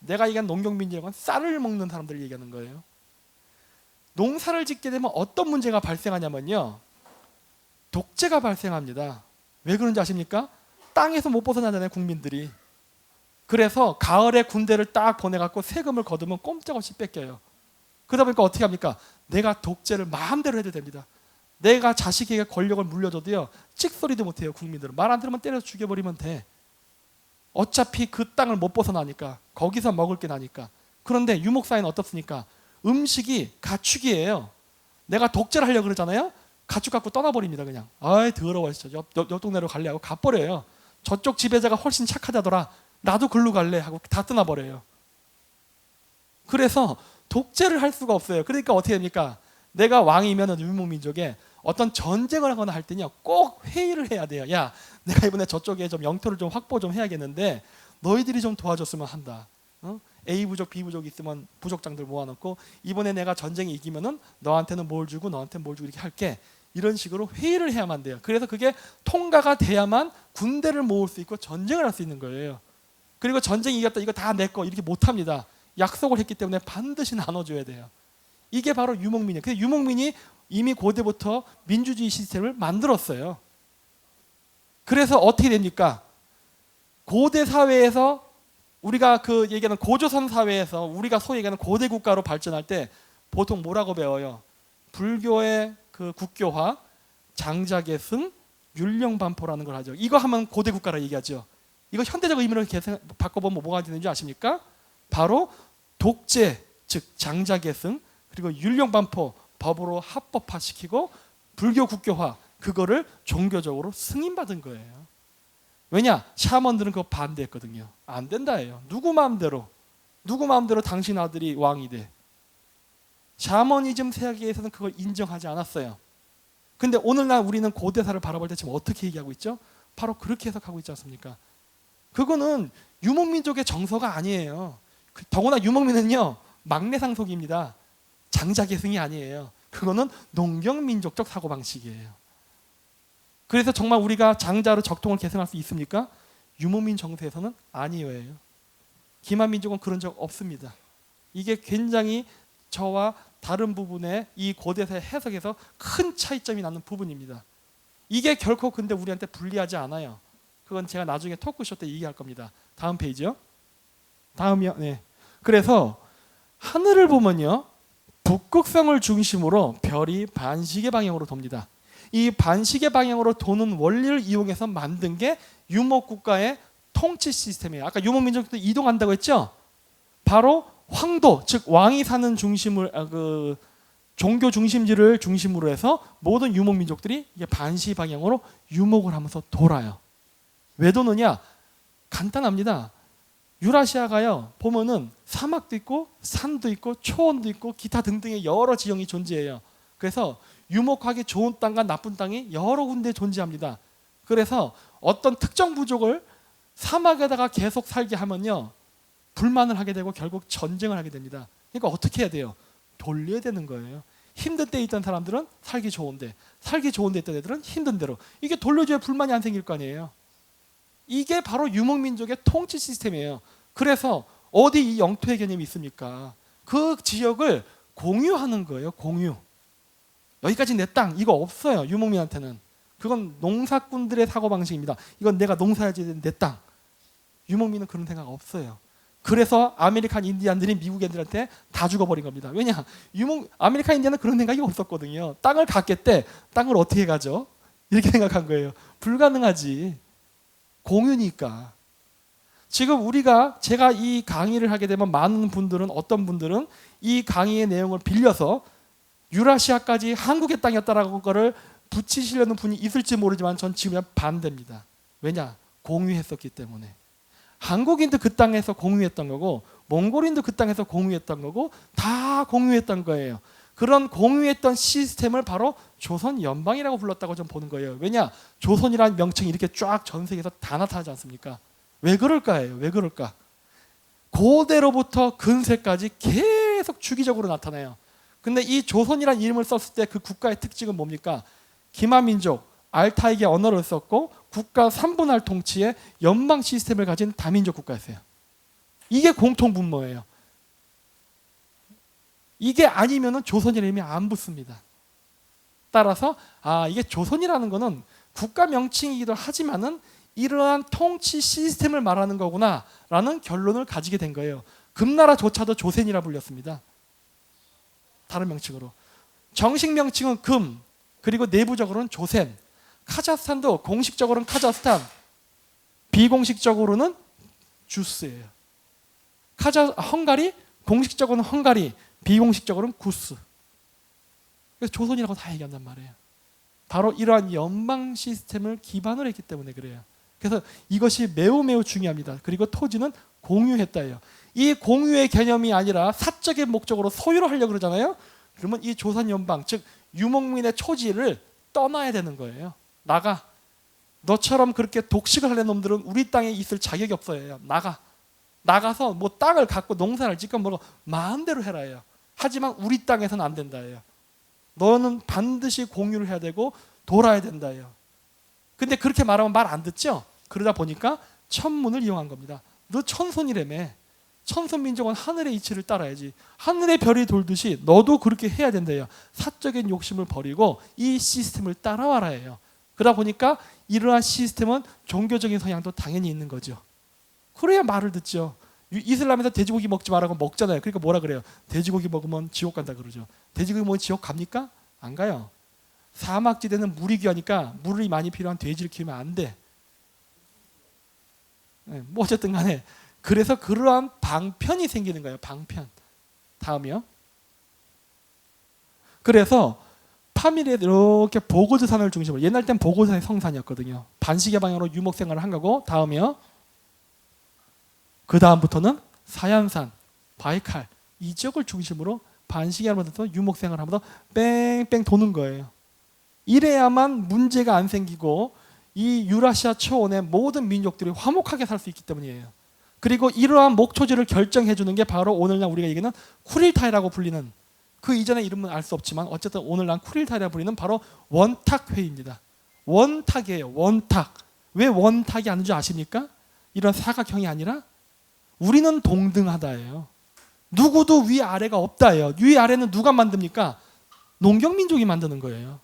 내가 얘기한 농경민족은 쌀을 먹는 사람들을 얘기하는 거예요. 농사를 짓게 되면 어떤 문제가 발생하냐면요. 독재가 발생합니다. 왜 그런지 아십니까? 땅에서 못 벗어나잖아요, 국민들이. 그래서 가을에 군대를 딱 보내갖고 세금을 거두면 꼼짝없이 뺏겨요. 그러다 보니까 어떻게 합니까? 내가 독재를 마음대로 해도 됩니다. 내가 자식에게 권력을 물려줘도요. 찍소리도 못해요, 국민들은. 말 안 들으면 때려서 죽여버리면 돼. 어차피 그 땅을 못 벗어나니까. 거기서 먹을 게 나니까. 그런데 유목사회는 어떻습니까? 음식이 가축이에요. 내가 독재를 하려고 그러잖아요. 가축 갖고 떠나버립니다. 그냥. 아이 더러워 진짜. 옆 동네로 갈래 하고 가버려요. 저쪽 지배자가 훨씬 착하다더라. 나도 글로 갈래 하고 다 떠나버려요. 그래서 독재를 할 수가 없어요. 그러니까 어떻게 됩니까? 내가 왕이면 유목민족에 어떤 전쟁을 하거나 할 때는요. 꼭 회의를 해야 돼요. 야, 내가 이번에 저쪽에 좀 영토를 좀 확보 좀 해야겠는데 너희들이 좀 도와줬으면 한다. A 부족, B 부족 있으면 부족장들 모아놓고 이번에 내가 전쟁에 이기면은 너한테는 뭘 주고 너한테는 뭘 주고 이렇게 할게. 이런 식으로 회의를 해야만 돼요. 그래서 그게 통과가 돼야만 군대를 모을 수 있고 전쟁을 할 수 있는 거예요. 그리고 전쟁 이겼다 이거 다 내 거 이렇게 못합니다. 약속을 했기 때문에 반드시 나눠줘야 돼요. 이게 바로 유목민이에요. 근데 유목민이 이미 고대부터 민주주의 시스템을 만들었어요. 그래서 어떻게 됩니까? 고대 사회에서 우리가 그 얘기하는 고조선 사회에서 우리가 소위 얘기하는 고대 국가로 발전할 때 보통 뭐라고 배워요? 불교의 그 국교화, 장자계승, 율령반포라는 걸 하죠. 이거 하면 고대 국가라 얘기하죠. 이거 현대적 의미로 바꿔보면 뭐가 되는지 아십니까? 바로 독재, 즉 장자계승, 그리고 율령반포 법으로 합법화시키고 불교 국교화, 그거를 종교적으로 승인받은 거예요. 왜냐? 샤먼들은 그거 반대했거든요. 안 된다예요. 누구 마음대로 당신 아들이 왕이 돼. 샤머니즘 세계에서는 그걸 인정하지 않았어요. 근데 오늘날 우리는 고대사를 바라볼 때 지금 어떻게 얘기하고 있죠? 바로 그렇게 해석하고 있지 않습니까? 그거는 유목민족의 정서가 아니에요. 더구나 유목민은요, 막내 상속입니다. 장자계승이 아니에요. 그거는 농경민족적 사고방식이에요. 그래서 정말 우리가 장자로 적통을 계승할 수 있습니까? 유목민 정서에서는 아니에요. 기만민족은 그런 적 없습니다. 이게 굉장히 저와 다른 부분의 이 고대사의 해석에서 큰 차이점이 나는 부분입니다. 이게 결코 근데 우리한테 불리하지 않아요. 그건 제가 나중에 토크쇼 때 얘기할 겁니다. 다음 페이지요. 다음이요. 네. 그래서 하늘을 보면요, 북극성을 중심으로 별이 반시계 방향으로 돕니다. 이 반시계 방향으로 도는 원리를 이용해서 만든 게 유목국가의 통치 시스템이에요. 아까 유목민족도 이동한다고 했죠? 바로 황도, 즉 왕이 사는 중심을 종교 중심지를 중심으로 해서 모든 유목민족들이 이게 반시 방향으로 유목을 하면서 돌아요. 왜 도느냐? 간단합니다. 유라시아가요, 보면은 사막도 있고 산도 있고 초원도 있고 기타 등등의 여러 지형이 존재해요. 그래서 유목하기 좋은 땅과 나쁜 땅이 여러 군데 존재합니다. 그래서 어떤 특정 부족을 사막에다가 계속 살게 하면요, 불만을 하게 되고 결국 전쟁을 하게 됩니다. 그러니까 어떻게 해야 돼요? 돌려야 되는 거예요. 힘든 때 있던 사람들은 살기 좋은데, 살기 좋은데 있던 애들은 힘든 대로. 이게 돌려줘야 불만이 안 생길 거 아니에요. 이게 바로 유목민족의 통치 시스템이에요. 그래서 어디 이 영토의 개념이 있습니까? 그 지역을 공유하는 거예요. 공유. 여기까지 내 땅, 이거 없어요. 유목민한테는. 그건 농사꾼들의 사고방식입니다. 이건 내가 농사해야지 되는 내 땅. 유목민은 그런 생각 없어요. 그래서 아메리칸 인디안들이 미국 애들한테 다 죽어버린 겁니다. 왜냐? 아메리칸 인디안은 그런 생각이 없었거든요. 땅을 갖겠대. 땅을 어떻게 가죠? 이렇게 생각한 거예요. 불가능하지. 공유니까. 지금 제가 이 강의를 하게 되면 많은 분들은, 어떤 분들은 이 강의의 내용을 빌려서 유라시아까지 한국의 땅이었다라고 거를 붙이시려는 분이 있을지 모르지만 전 지금 반대입니다. 왜냐? 공유했었기 때문에. 한국인도 그 땅에서 공유했던 거고 몽골인도 그 땅에서 공유했던 거고 다 공유했던 거예요. 그런 공유했던 시스템을 바로 조선 연방이라고 불렀다고 좀 보는 거예요. 왜냐? 조선이라는 명칭이 이렇게 쫙 전 세계에서 다 나타나지 않습니까? 왜 그럴까예요? 왜 그럴까? 고대로부터 근세까지 계속 주기적으로 나타나요. 근데 이 조선이라는 이름을 썼을 때 그 국가의 특징은 뭡니까? 기마민족, 알타이계 언어를 썼고 국가 3분할 통치의 연방 시스템을 가진 다민족 국가였어요. 이게 공통 분모예요. 이게 아니면은 조선이라는 이름이 안 붙습니다. 따라서 이게 조선이라는 거는 국가 명칭이기도 하지만은 이러한 통치 시스템을 말하는 거구나라는 결론을 가지게 된 거예요. 금나라조차도 조센이라 불렸습니다. 다른 명칭으로. 정식 명칭은 금, 그리고 내부적으로는 조센. 카자흐스탄도 공식적으로는 카자흐스탄, 비공식적으로는 주스예요. 헝가리 공식적으로는 헝가리, 비공식적으로는 구스. 그래서 조선이라고 다 얘기한단 말이에요. 바로 이러한 연방 시스템을 기반으로 했기 때문에 그래요. 그래서 이것이 매우 매우 중요합니다. 그리고 토지는 공유했다예요. 이 공유의 개념이 아니라 사적인 목적으로 소유로 하려고 그러잖아요. 그러면 이 조선 연방, 즉 유목민의 초지를 떠나야 되는 거예요. 나가. 너처럼 그렇게 독식을 하는 놈들은 우리 땅에 있을 자격이 없어요. 나가. 나가서 뭐 땅을 갖고 농사를 짓건 뭐고 마음대로 해라예요. 하지만 우리 땅에서는 안 된다예요. 너는 반드시 공유를 해야 되고 돌아야 된다예요. 근데 그렇게 말하면 말 안 듣죠? 그러다 보니까 천문을 이용한 겁니다. 너 천손이라며. 천손 민족은 하늘의 이치를 따라야지. 하늘의 별이 돌듯이 너도 그렇게 해야 된다요. 사적인 욕심을 버리고 이 시스템을 따라와라 해요. 그러다 보니까 이러한 시스템은 종교적인 성향도 당연히 있는 거죠. 그래야 말을 듣죠. 이슬람에서 돼지고기 먹지 말라고 먹잖아요. 그러니까 뭐라 그래요? 돼지고기 먹으면 지옥 간다 그러죠. 돼지고기 먹으면 지옥 갑니까? 안 가요. 사막지대는 물이 귀하니까 물이 많이 필요한 돼지를 키우면 안 돼. 뭐 어쨌든 간에 그래서 그러한 방편이 생기는 거예요. 방편. 다음이요. 그래서 파밀리에 이렇게 보고즈산을 중심으로, 옛날 땐 보고즈산이 성산이었거든요. 반시계 방향으로 유목 생활을 한 거고, 다음이요. 그 다음부터는 사얀산, 바이칼 이 지역을 중심으로 반시계 하면서 유목 생활을 하면서 뺑뺑 도는 거예요. 이래야만 문제가 안 생기고 이 유라시아 초원의 모든 민족들이 화목하게 살 수 있기 때문이에요. 그리고 이러한 목초지를 결정해 주는 게 바로 오늘날 우리가 얘기하는 쿠릴타이라고 불리는, 그 이전의 이름은 알 수 없지만 어쨌든 오늘날 쿠릴타이라고 불리는 바로 원탁 회의입니다. 원탁이에요. 원탁. 왜 원탁이 아닌 줄 아십니까? 이런 사각형이 아니라 우리는 동등하다예요. 누구도 위아래가 없다예요. 위아래는 누가 만듭니까? 농경민족이 만드는 거예요.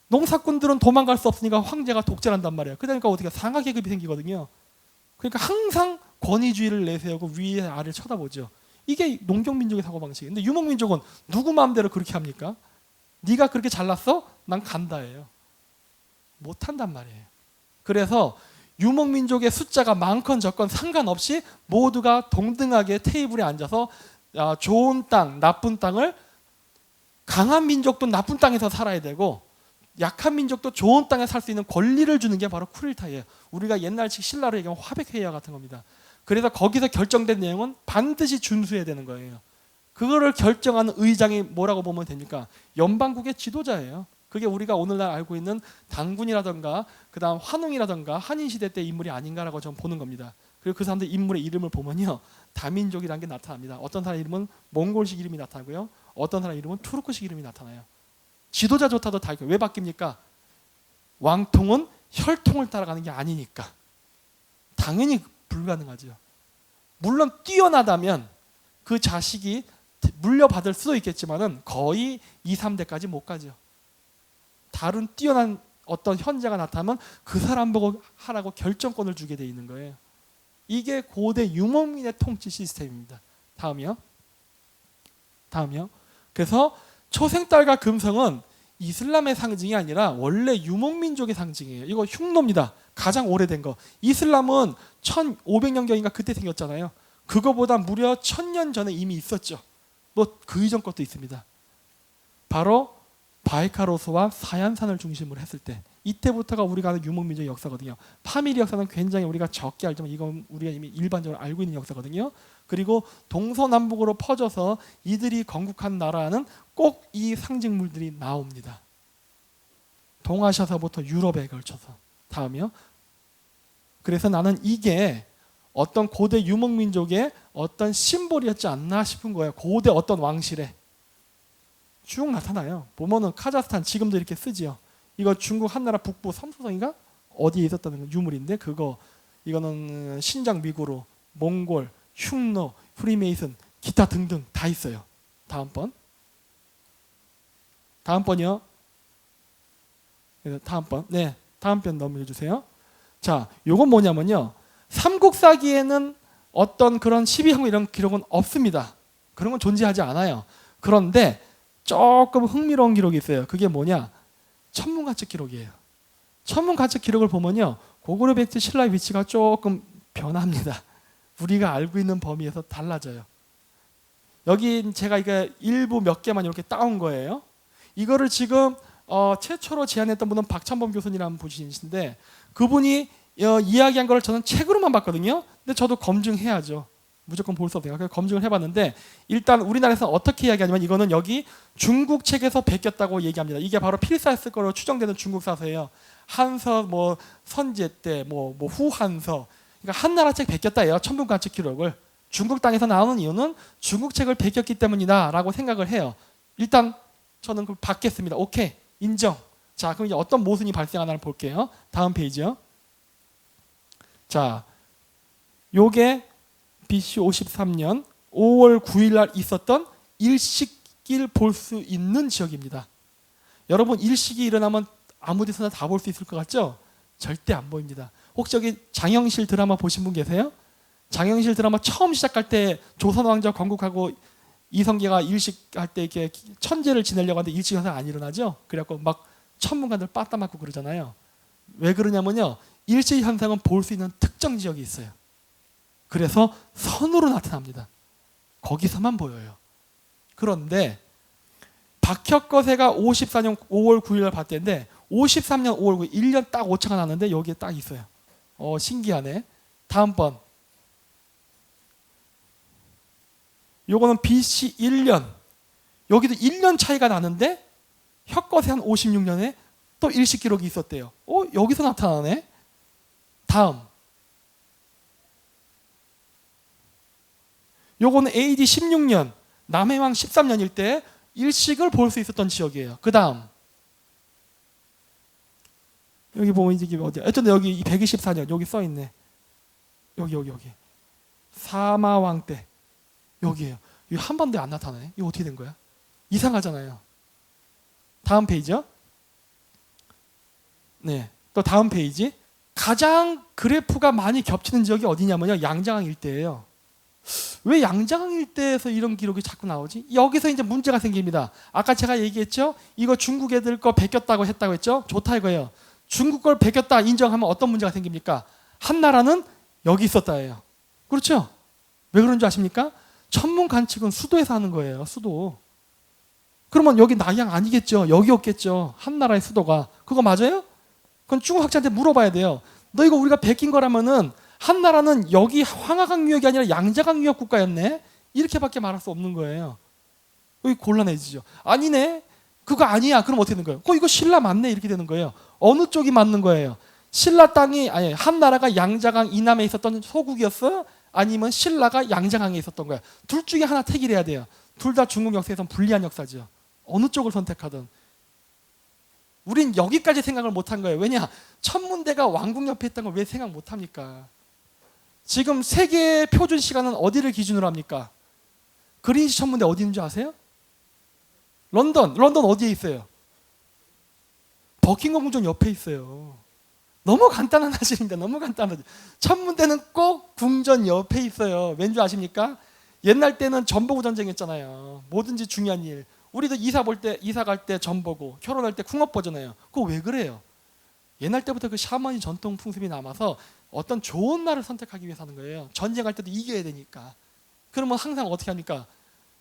농사꾼들은 도망갈 수 없으니까 황제가 독재를 한단 말이에요. 그러니까 어떻게 상하계급이 생기거든요. 그러니까 항상 권위주의를 내세우고 위에 아래를 쳐다보죠. 이게 농경민족의 사고방식이에요. 근데 유목민족은 누구 마음대로 그렇게 합니까? 네가 그렇게 잘났어? 난 간다예요. 못한단 말이에요. 그래서 유목민족의 숫자가 많건 적건 상관없이 모두가 동등하게 테이블에 앉아서 좋은 땅, 나쁜 땅을, 강한 민족도 나쁜 땅에서 살아야 되고 약한 민족도 좋은 땅에 살 수 있는 권리를 주는 게 바로 쿠릴타이예요. 우리가 옛날식 신라로 얘기하면 화백회의와 같은 겁니다. 그래서 거기서 결정된 내용은 반드시 준수해야 되는 거예요. 그거를 결정하는 의장이 뭐라고 보면 됩니까? 연방국의 지도자예요. 그게 우리가 오늘날 알고 있는 당군이라든가 그다음 환웅이라든가 한인시대 때 인물이 아닌가라고 저는 보는 겁니다. 그리고 그 사람들 인물의 이름을 보면요, 다민족이라는 게 나타납니다. 어떤 사람 이름은 몽골식 이름이 나타나고요, 어떤 사람 이름은 투르크식 이름이 나타나요. 지도자조차도 다 왜 바뀝니까? 왕통은 혈통을 따라가는 게 아니니까 당연히 불가능하죠. 물론 뛰어나다면 그 자식이 물려받을 수도 있겠지만은 거의 2, 3대까지 못 가죠. 다른 뛰어난 어떤 현자가 나타나면 그 사람 보고 하라고 결정권을 주게 돼 있는 거예요. 이게 고대 유목민의 통치 시스템입니다. 다음이요. 그래서 초생딸과 금성은 이슬람의 상징이 아니라 원래 유목민족의 상징이에요. 이거 흉노입니다. 가장 오래된 거. 이슬람은 1500년경인가 그때 생겼잖아요. 그거보다 무려 1000년 전에 이미 있었죠. 뭐 그 이전 것도 있습니다. 바로 바이카로스와 사얀산을 중심으로 했을 때, 이때부터가 우리가 아는 유목민족의 역사거든요. 파밀리 역사는 굉장히 우리가 적게 알지만 이건 우리가 이미 일반적으로 알고 있는 역사거든요. 그리고 동서남북으로 퍼져서 이들이 건국한 나라는 꼭 이 상징물들이 나옵니다. 동아시아서부터 유럽에 걸쳐서. 다음이요. 그래서 나는 이게 어떤 고대 유목민족의 어떤 심볼이었지 않나 싶은 거예요. 고대 어떤 왕실에 쭉 나타나요. 보면은 카자흐스탄 지금도 이렇게 쓰지요. 이거 중국 한나라 북부 삼수성인가 어디에 있었다는 유물인데, 이거는 신장 위구르, 몽골, 흉노, 프리메이슨, 기타 등등 다 있어요. 다음번이요. 다음번. 네, 다음 편 넘겨주세요. 자, 요건 뭐냐면요, 삼국사기에는 어떤 그런 시비항 이런 기록은 없습니다. 그런 건 존재하지 않아요. 그런데 조금 흥미로운 기록이 있어요. 그게 뭐냐? 천문관측 기록이에요. 천문관측 기록을 보면요, 고구려 백제 신라의 위치가 조금 변합니다. 우리가 알고 있는 범위에서 달라져요. 여기 제가 이게 일부 몇 개만 이렇게 따온 거예요. 이거를 지금 최초로 제안했던 분은 박찬범 교수님이라는 분이신데, 그분이 이야기한 걸 저는 책으로만 봤거든요. 근데 저도 검증해야죠. 무조건 볼 수 없어요. 그래서 검증을 해봤는데, 일단 우리나라에서 어떻게 이야기하냐면, 이거는 여기 중국 책에서 베꼈다고 얘기합니다. 이게 바로 필사했을 거로 추정되는 중국 사서예요. 한서, 뭐 선제 때, 뭐 후한서. 그러니까 한나라 책 베꼈다예요. 천문관측 기록을. 중국 땅에서 나오는 이유는 중국 책을 베꼈기 때문이다라고 생각을 해요. 일단 저는 그걸 받겠습니다. 오케이, 인정. 자, 그럼 이제 어떤 모순이 발생하나를 볼게요. 다음 페이지요. 자, 요게 BC 53년 5월 9일 날 있었던 일식기를 볼 수 있는 지역입니다. 여러분, 일식이 일어나면 아무 데서나 다 볼 수 있을 것 같죠? 절대 안 보입니다. 혹시 여기 장영실 드라마 보신 분 계세요? 장영실 드라마 처음 시작할 때 조선 왕조 건국하고 이성계가 일식할 때 이렇게 천재를 지내려고 하는데 일식 현상 안 일어나죠? 그래갖고 막 천문관들 빠따 맞고 그러잖아요. 왜 그러냐면요, 일식 현상은 볼 수 있는 특정 지역이 있어요. 그래서 선으로 나타납니다. 거기서만 보여요. 그런데 박혁거세가 54년 5월 9일 봤대는데 53년 5월 9일 1년 딱 오차가 났는데 여기에 딱 있어요. 신기하네. 다음번. 요거는 BC 1년. 여기도 1년 차이가 나는데 혁거세 한 56년에 또 일식 기록이 있었대요. 여기서 나타나네. 다음. 요거는 AD 16년, 남해왕 13년일 때 일식을 볼 수 있었던 지역이에요. 그 다음. 여기 보면 이게 어디야? 어쨌든 여기 124년 여기 써 있네. 여기. 사마왕 때 여기에요. 이거 한 번도 안 나타나네. 이거 어떻게 된 거야? 이상하잖아요. 다음 페이지요. 네, 또 다음 페이지. 가장 그래프가 많이 겹치는 지역이 어디냐면요, 양자강 일대예요. 왜 양자강 일대에서 이런 기록이 자꾸 나오지? 여기서 이제 문제가 생깁니다. 아까 제가 얘기했죠? 이거 중국 애들 거 베꼈다고 했다고 했죠? 좋다 이거예요. 중국 걸 베꼈다 인정하면 어떤 문제가 생깁니까? 한나라는 여기 있었다예요. 그렇죠? 왜 그런 줄 아십니까? 천문 관측은 수도에서 하는 거예요. 수도. 그러면 여기 낙양 아니겠죠? 여기였겠죠. 한나라의 수도가. 그거 맞아요? 그건 중국 학자한테 물어봐야 돼요. 너 이거 우리가 베낀 거라면은 한나라는 여기 황하강 유역이 아니라 양자강 유역 국가였네? 이렇게밖에 말할 수 없는 거예요. 여기 곤란해지죠. 아니네. 그거 아니야. 그럼 어떻게 되는 거예요? 이거 신라 맞네. 이렇게 되는 거예요. 어느 쪽이 맞는 거예요? 신라 땅이, 아니, 한나라가 양자강 이남에 있었던 소국이었어요? 아니면 신라가 양자강에 있었던 거야? 둘 중에 하나 택일해야 돼요. 둘 다 중국 역사에선 불리한 역사죠. 어느 쪽을 선택하든. 우린 여기까지 생각을 못한 거예요. 왜냐? 천문대가 왕궁 옆에 있다는 걸 왜 생각 못합니까? 지금 세계 표준 시간은 어디를 기준으로 합니까? 그린위치 천문대 어디 있는지 아세요? 런던 어디에 있어요? 버킹엄 궁전 옆에 있어요. 너무 간단한 사실입니다. 너무 간단하죠. 천문대는 꼭 궁전 옆에 있어요. 왠지 아십니까? 옛날 때는 전보고 전쟁했잖아요. 뭐든지 중요한 일. 우리도 이사 갈 때 전보고, 결혼할 때 궁합 보잖아요. 그거 왜 그래요? 옛날 때부터 그 샤머니 전통 풍습이 남아서 어떤 좋은 날을 선택하기 위해서 하는 거예요. 전쟁할 때도 이겨야 되니까. 그러면 항상 어떻게 합니까?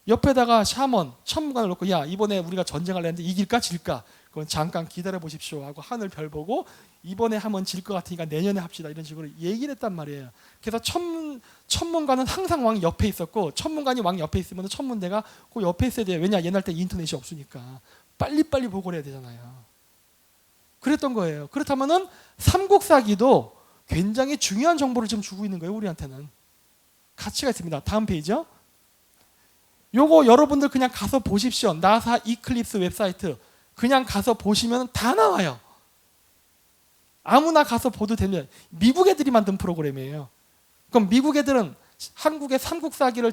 옆에다가 샤먼, 천문관을 놓고, 야, 이번에 우리가 전쟁을 했는데 이길까 질까? 그건 잠깐 기다려 보십시오 하고 하늘 별 보고, 이번에 하면 질 것 같으니까 내년에 합시다, 이런 식으로 얘기를 했단 말이에요. 그래서 천문관은 항상 왕 옆에 있었고, 천문관이 왕 옆에 있으면 천문대가 그 옆에 있어야 돼요. 왜냐? 옛날 때 인터넷이 없으니까 빨리빨리 보고를 해야 되잖아요. 그랬던 거예요. 그렇다면은 삼국사기도 굉장히 중요한 정보를 지금 주고 있는 거예요. 우리한테는 가치가 있습니다. 다음 페이지요. 요거 여러분들 그냥 가서 보십시오. 나사 이클립스 웹사이트 그냥 가서 보시면 다 나와요. 아무나 가서 보도 되면. 미국 애들이 만든 프로그램이에요. 그럼 미국 애들은 한국의 삼국사기를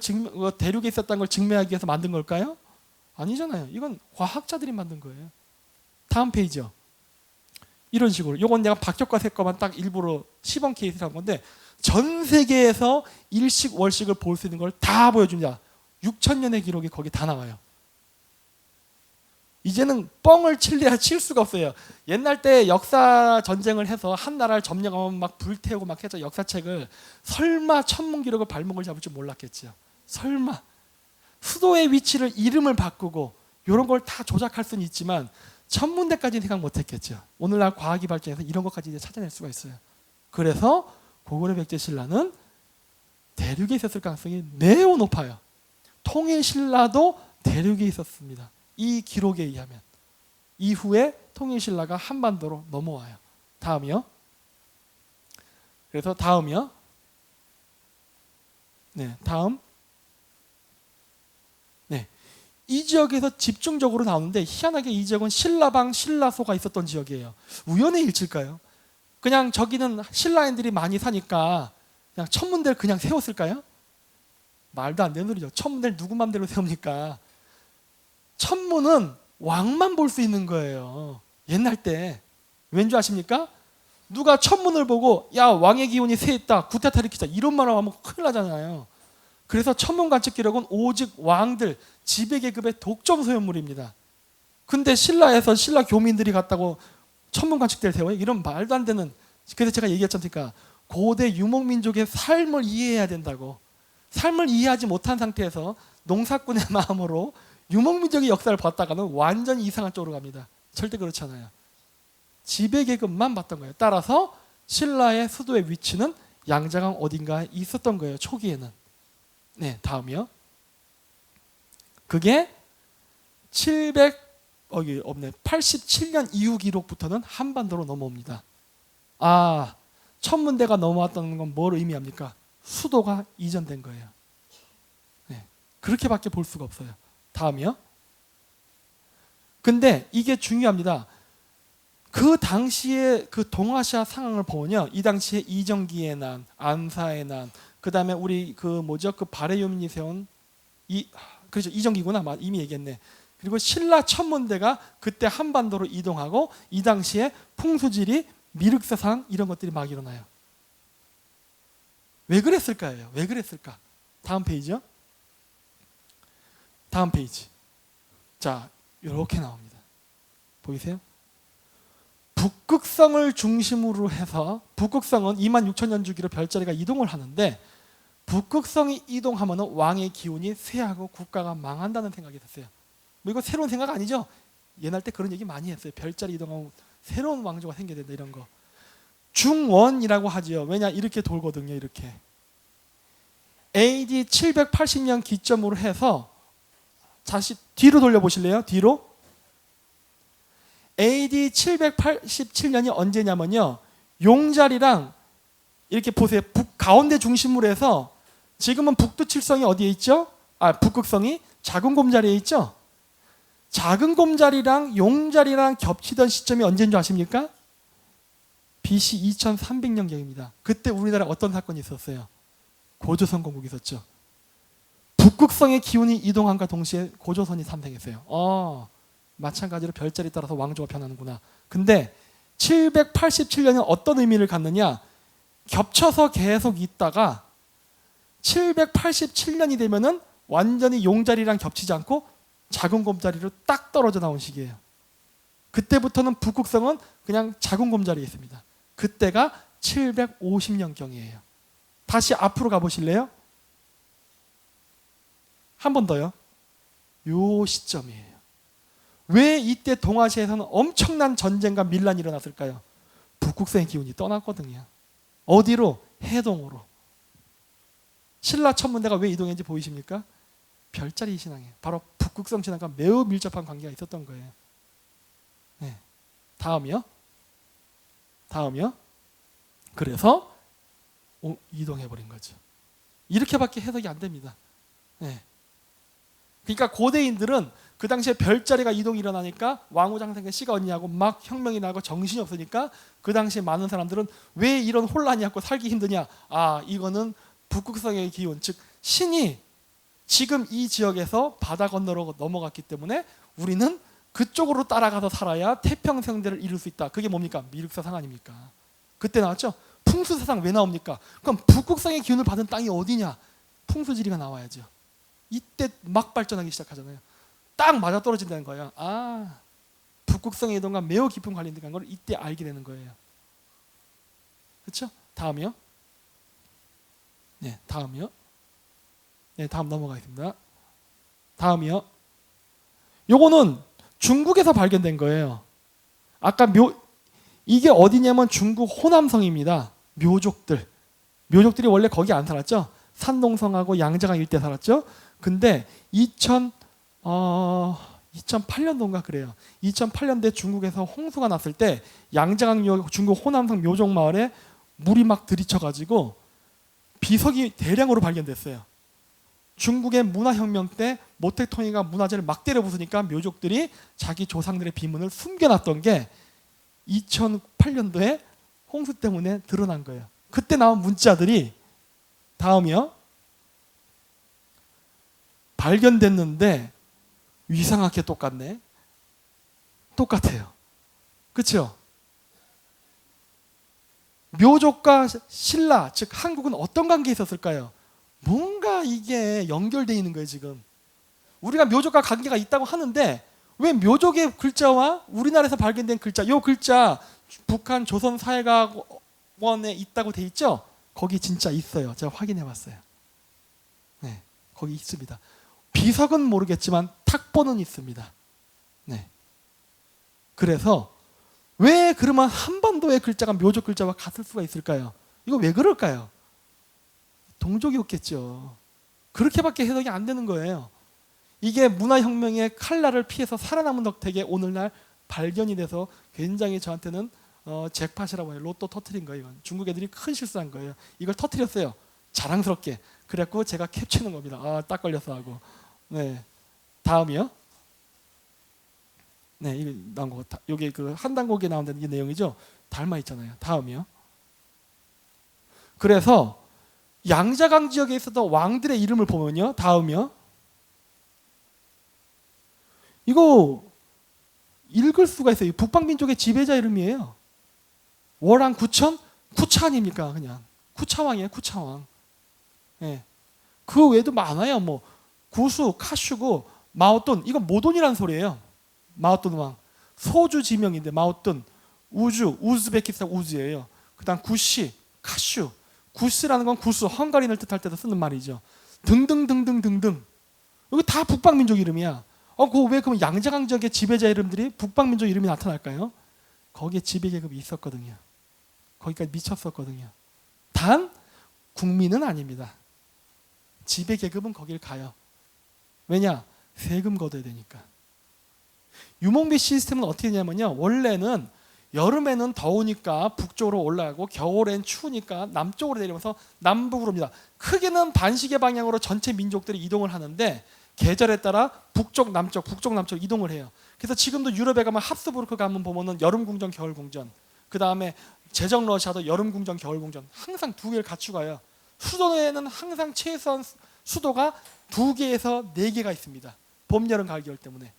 대륙에 있었다는 걸 증명하기 위해서 만든 걸까요? 아니잖아요. 이건 과학자들이 만든 거예요. 다음 페이지요. 이런 식으로. 요건 내가 박혁거세 거만 딱 일부러 시범 케이스를 한 건데, 전 세계에서 일식 월식을 볼 수 있는 걸 다 보여줍니다. 6,000년의 기록이 거기 다 나와요. 이제는 뻥을 칠 수가 없어요. 옛날 때 역사 전쟁을 해서 한 나라를 점령하면 막 불태우고 막 해서 역사책을, 설마 천문 기록을 발목을 잡을 줄 몰랐겠죠. 설마. 수도의 위치를 이름을 바꾸고 이런 걸 다 조작할 수는 있지만 천문대까지는 생각 못했겠죠. 오늘날 과학이 발전해서 이런 것까지 이제 찾아낼 수가 있어요. 그래서 고구려 백제 신라는 대륙에 있었을 가능성이 매우 높아요. 통일 신라도 대륙에 있었습니다. 이 기록에 의하면. 이후에 통일 신라가 한반도로 넘어와요. 다음이요. 그래서 다음이요. 네, 다음. 네, 이 지역에서 집중적으로 나오는데, 희한하게 이 지역은 신라방 신라소가 있었던 지역이에요. 우연의 일치일까요? 그냥 저기는 신라인들이 많이 사니까 그냥 천문대를 그냥 세웠을까요? 말도 안 되는 소리죠. 천문대를 누구 맘대로 세웁니까? 천문은 왕만 볼 수 있는 거예요. 옛날 때. 왠지 아십니까? 누가 천문을 보고 야, 왕의 기운이 세했다, 구태타 일으키자, 이런 말을 하면 큰일 나잖아요. 그래서 천문 관측 기록은 오직 왕들, 지배계급의 독점 소유물입니다. 근데 신라에서 신라 교민들이 갔다고 천문 관측대를 세워요? 이런 말도 안 되는. 그래서 제가 얘기했지 않습니까? 고대 유목민족의 삶을 이해해야 된다고. 삶을 이해하지 못한 상태에서 농사꾼의 마음으로 유목민족의 역사를 봤다가는 완전히 이상한 쪽으로 갑니다. 절대 그렇지 않아요. 지배계급만 봤던 거예요. 따라서 신라의 수도의 위치는 양자강 어딘가에 있었던 거예요. 초기에는. 네, 다음이요. 그게 87년 이후 기록부터는 한반도로 넘어옵니다. 아, 천문대가 넘어왔다는 건 뭘 의미합니까? 수도가 이전된 거예요. 네, 그렇게밖에 볼 수가 없어요. 다음이요. 근데 이게 중요합니다. 그 당시에 그 동아시아 상황을 보면요, 이 당시에 이정기의 난, 안사의 난, 그 다음에 우리 그 바레요민이 세운 그렇죠, 이정기구나, 이미 얘기했네. 그리고 신라 천문대가 그때 한반도로 이동하고 이 당시에 풍수지리, 미륵사상 이런 것들이 막 일어나요. 왜 그랬을까요? 왜 그랬을까? 다음 페이지요. 다음 페이지. 자, 이렇게 나옵니다. 보이세요? 북극성을 중심으로 해서, 북극성은 26,000년 주기로 별자리가 이동을 하는데, 북극성이 이동하면 왕의 기운이 쇠하고 국가가 망한다는 생각이 됐어요. 뭐 이거 새로운 생각 아니죠? 옛날 때 그런 얘기 많이 했어요. 별자리 이동하면 새로운 왕조가 생겨야 된다, 이런 거. 중원이라고 하지요. 왜냐, 이렇게 돌거든요. 이렇게 AD 780년 기점으로 해서, 다시 뒤로 돌려보실래요? 뒤로. AD 787년이 언제냐면요, 용자리랑 이렇게 보세요. 가운데 중심으로 해서, 지금은 북두칠성이 어디에 있죠? 북극성이 작은 곰자리에 있죠? 작은 곰자리랑 용자리랑 겹치던 시점이 언제인 줄 아십니까? BC 2300년경입니다. 그때 우리나라에 어떤 사건이 있었어요? 고조선 건국이 있었죠. 북극성의 기운이 이동함과 동시에 고조선이 탄생했어요. 마찬가지로 별자리 따라서 왕조가 변하는구나. 근데 787년은 어떤 의미를 갖느냐? 겹쳐서 계속 있다가 787년이 되면은 완전히 용자리랑 겹치지 않고 작은 곰자리로 딱 떨어져 나온 시기예요. 그때부터는 북극성은 그냥 작은 곰자리에 있습니다. 그때가 750년경이에요. 다시 앞으로 가보실래요? 한 번 더요. 요 시점이에요. 왜 이때 동아시아에서는 엄청난 전쟁과 밀란이 일어났을까요? 북극성의 기운이 떠났거든요. 어디로? 해동으로. 신라 천문대가 왜 이동했는지 보이십니까? 별자리 신앙이에요. 바로 북극성 신앙과 매우 밀접한 관계가 있었던 거예요. 네. 다음이요. 그래서 이동해버린 거죠. 이렇게밖에 해석이 안 됩니다. 네. 그러니까 고대인들은 그 당시에 별자리가 이동이 일어나니까 왕후장생의 씨가 어디냐고 막 혁명이 나고 정신이 없으니까 그 당시에 많은 사람들은 왜 이런 혼란이 있고 살기 힘드냐? 이거는 북극성의 기운, 즉 신이 지금 이 지역에서 바다 건너로 넘어갔기 때문에 우리는 그쪽으로 따라가서 살아야 태평성대를 이룰 수 있다. 그게 뭡니까? 미륵사상 아닙니까? 그때 나왔죠? 풍수사상 왜 나옵니까? 그럼 북극성의 기운을 받은 땅이 어디냐? 풍수지리가 나와야죠. 이때 막 발전하기 시작하잖아요. 딱 맞아떨어진다는 거예요. 북극성의 이동과 매우 깊은 관련이 있는 걸 이때 알게 되는 거예요. 그렇죠? 다음이요. 네, 다음이요. 네, 다음 넘어가겠습니다. 다음이요. 요거는 중국에서 발견된 거예요. 아까 이게 어디냐면 중국 호남성입니다. 묘족들이 원래 거기 안 살았죠. 산동성하고 양자강 일대 살았죠. 근데 2008년도인가 그래요. 2008년도에 중국에서 홍수가 났을 때 양자강 중국 호남성 묘족 마을에 물이 막 들이쳐가지고 비석이 대량으로 발견됐어요. 중국의 문화혁명 때 모택통이가 문화재를 막 때려 부수니까 묘족들이 자기 조상들의 비문을 숨겨놨던 게 2008년도에 홍수 때문에 드러난 거예요. 그때 나온 문자들이 다음이요. 발견됐는데 이상하게 똑같네. 똑같아요. 그렇죠? 묘족과 신라, 즉 한국은 어떤 관계에 있었을까요? 뭔가 이게 연결되어 있는 거예요. 지금 우리가 묘족과 관계가 있다고 하는데 왜 묘족의 글자와 우리나라에서 발견된 글자, 이 글자 북한 조선사회과학원에 있다고 돼 있죠? 거기 진짜 있어요. 제가 확인해 봤어요. 네, 거기 있습니다. 비석은 모르겠지만 탁보는 있습니다. 네. 그래서 왜 그러면 한반도의 글자가 묘족 글자와 같을 수가 있을까요? 이거 왜 그럴까요? 동족이 없겠죠. 그렇게밖에 해석이 안 되는 거예요. 이게 문화혁명의 칼날을 피해서 살아남은 덕택에 오늘날 발견이 돼서 굉장히 저한테는 잭팟이라고 해요. 로또 터트린 거예요. 이건. 중국 애들이 큰 실수한 거예요. 이걸 터트렸어요. 자랑스럽게. 그래갖고 제가 캡치는 겁니다. 아, 딱 걸렸어 하고. 네. 다음이요. 네, 이게 나온 거. 여기 그 한단곡에 나온다는 이 내용이죠. 닮아 있잖아요. 다음이요. 그래서 양자강 지역에 있었던 왕들의 이름을 보면요. 다음이요. 이거 읽을 수가 있어요. 북방민족의 지배자 이름이에요. 월왕 구천? 쿠차 아닙니까? 그냥 쿠차왕이에요. 쿠차왕. 예. 그 외에도 많아요. 뭐 구수, 카슈고, 마오돈. 이건 모돈이라는 소리예요. 마오돈 왕. 소주 지명인데 마오돈, 우주, 우즈베키스탄 우즈예요. 그다음 구시, 카슈. 구스라는 건 구수, 헝가리인을 뜻할 때도 쓰는 말이죠. 등등등등등등. 여기 다 북방민족 이름이야. 왜 그럼 양자강 지역의 지배자 이름들이 북방민족 이름이 나타날까요? 거기에 지배계급이 있었거든요. 거기까지 미쳤었거든요. 단 국민은 아닙니다. 지배계급은 거길 가요. 왜냐? 세금 걷어야 되니까. 유목민 시스템은 어떻게 되냐면요. 원래는 여름에는 더우니까 북쪽으로 올라가고 겨울엔 추우니까 남쪽으로 내려오면서 남북으로 옵니다. 크게는 반시계 방향으로 전체 민족들이 이동을 하는데 계절에 따라 북쪽 남쪽 이동을 해요. 그래서 지금도 유럽에 가면 합스부르크 가면 보면은 여름 궁전 겨울 궁전, 그 다음에 제정 러시아도 여름 궁전 겨울 궁전 항상 두 개를 갖추고 가요. 수도에는 항상 최소한 수도가 2개에서 4개가 있습니다. 봄 여름 가을 겨울 때문에.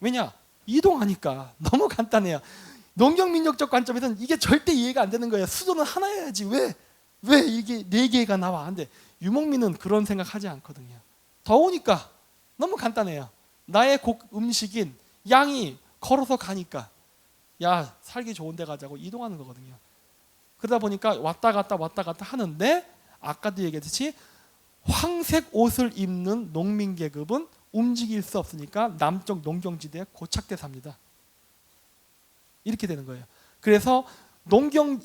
왜냐? 이동하니까. 너무 간단해요. 농경민족적 관점에서는 이게 절대 이해가 안 되는 거예요. 수도는 하나여야지 왜 이게 4개가 나와? 안 돼. 유목민은 그런 생각하지 않거든요. 더우니까. 너무 간단해요. 나의 음식인 양이 걸어서 가니까 야 살기 좋은 데 가자고 이동하는 거거든요. 그러다 보니까 왔다 갔다 하는데 아까도 얘기했듯이 황색 옷을 입는 농민계급은 움직일 수 없으니까 남쪽 농경지대에 고착돼 삽니다. 이렇게 되는 거예요. 그래서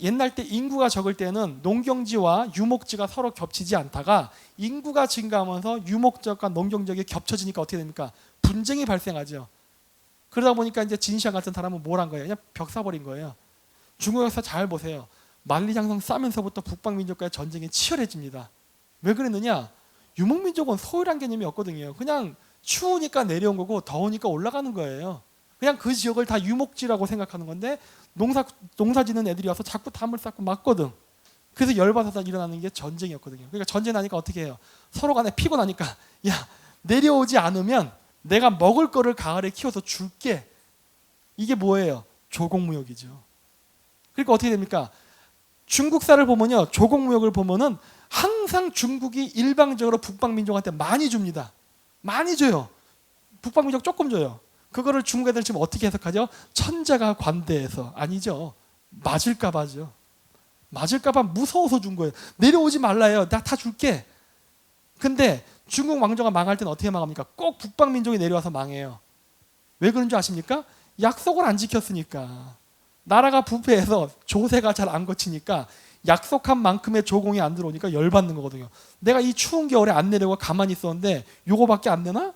옛날 때 인구가 적을 때는 농경지와 유목지가 서로 겹치지 않다가 인구가 증가하면서 유목지역과 농경지역이 겹쳐지니까 어떻게 됩니까? 분쟁이 발생하죠. 그러다 보니까 이제 진시황 같은 사람은 뭘 한 거예요? 그냥 벽 사버린 거예요. 중국 역사 잘 보세요. 만리장성 싸면서부터 북방민족과의 전쟁이 치열해집니다. 왜 그랬느냐? 유목민족은 소유란 개념이 없거든요. 그냥 추우니까 내려온 거고 더우니까 올라가는 거예요. 그냥 그 지역을 다 유목지라고 생각하는 건데 농사 짓는 애들이 와서 자꾸 담을 쌓고 막거든. 그래서 열받아서 일어나는 게 전쟁이었거든요. 그러니까 전쟁 나니까 어떻게 해요? 서로 간에 피곤하니까 야 내려오지 않으면 내가 먹을 거를 가을에 키워서 줄게. 이게 뭐예요? 조공무역이죠. 그러니까 어떻게 됩니까? 중국사를 보면요. 조공무역을 보면은 항상 중국이 일방적으로 북방민족한테 많이 줍니다. 많이 줘요. 북방민족 조금 줘요. 그거를 중국 애들 지금 어떻게 해석하죠? 천자가 관대해서. 아니죠. 맞을까 봐죠. 맞을까 봐 무서워서 준 거예요. 내려오지 말라요. 나 다 줄게. 근데 중국 왕조가 망할 때는 어떻게 망합니까? 꼭 북방민족이 내려와서 망해요. 왜 그런 줄 아십니까? 약속을 안 지켰으니까. 나라가 부패해서 조세가 잘 안 거치니까 약속한 만큼의 조공이 안 들어오니까 열받는 거거든요. 내가 이 추운 겨울에 안 내려고 가만히 있었는데 요거밖에 안 내나?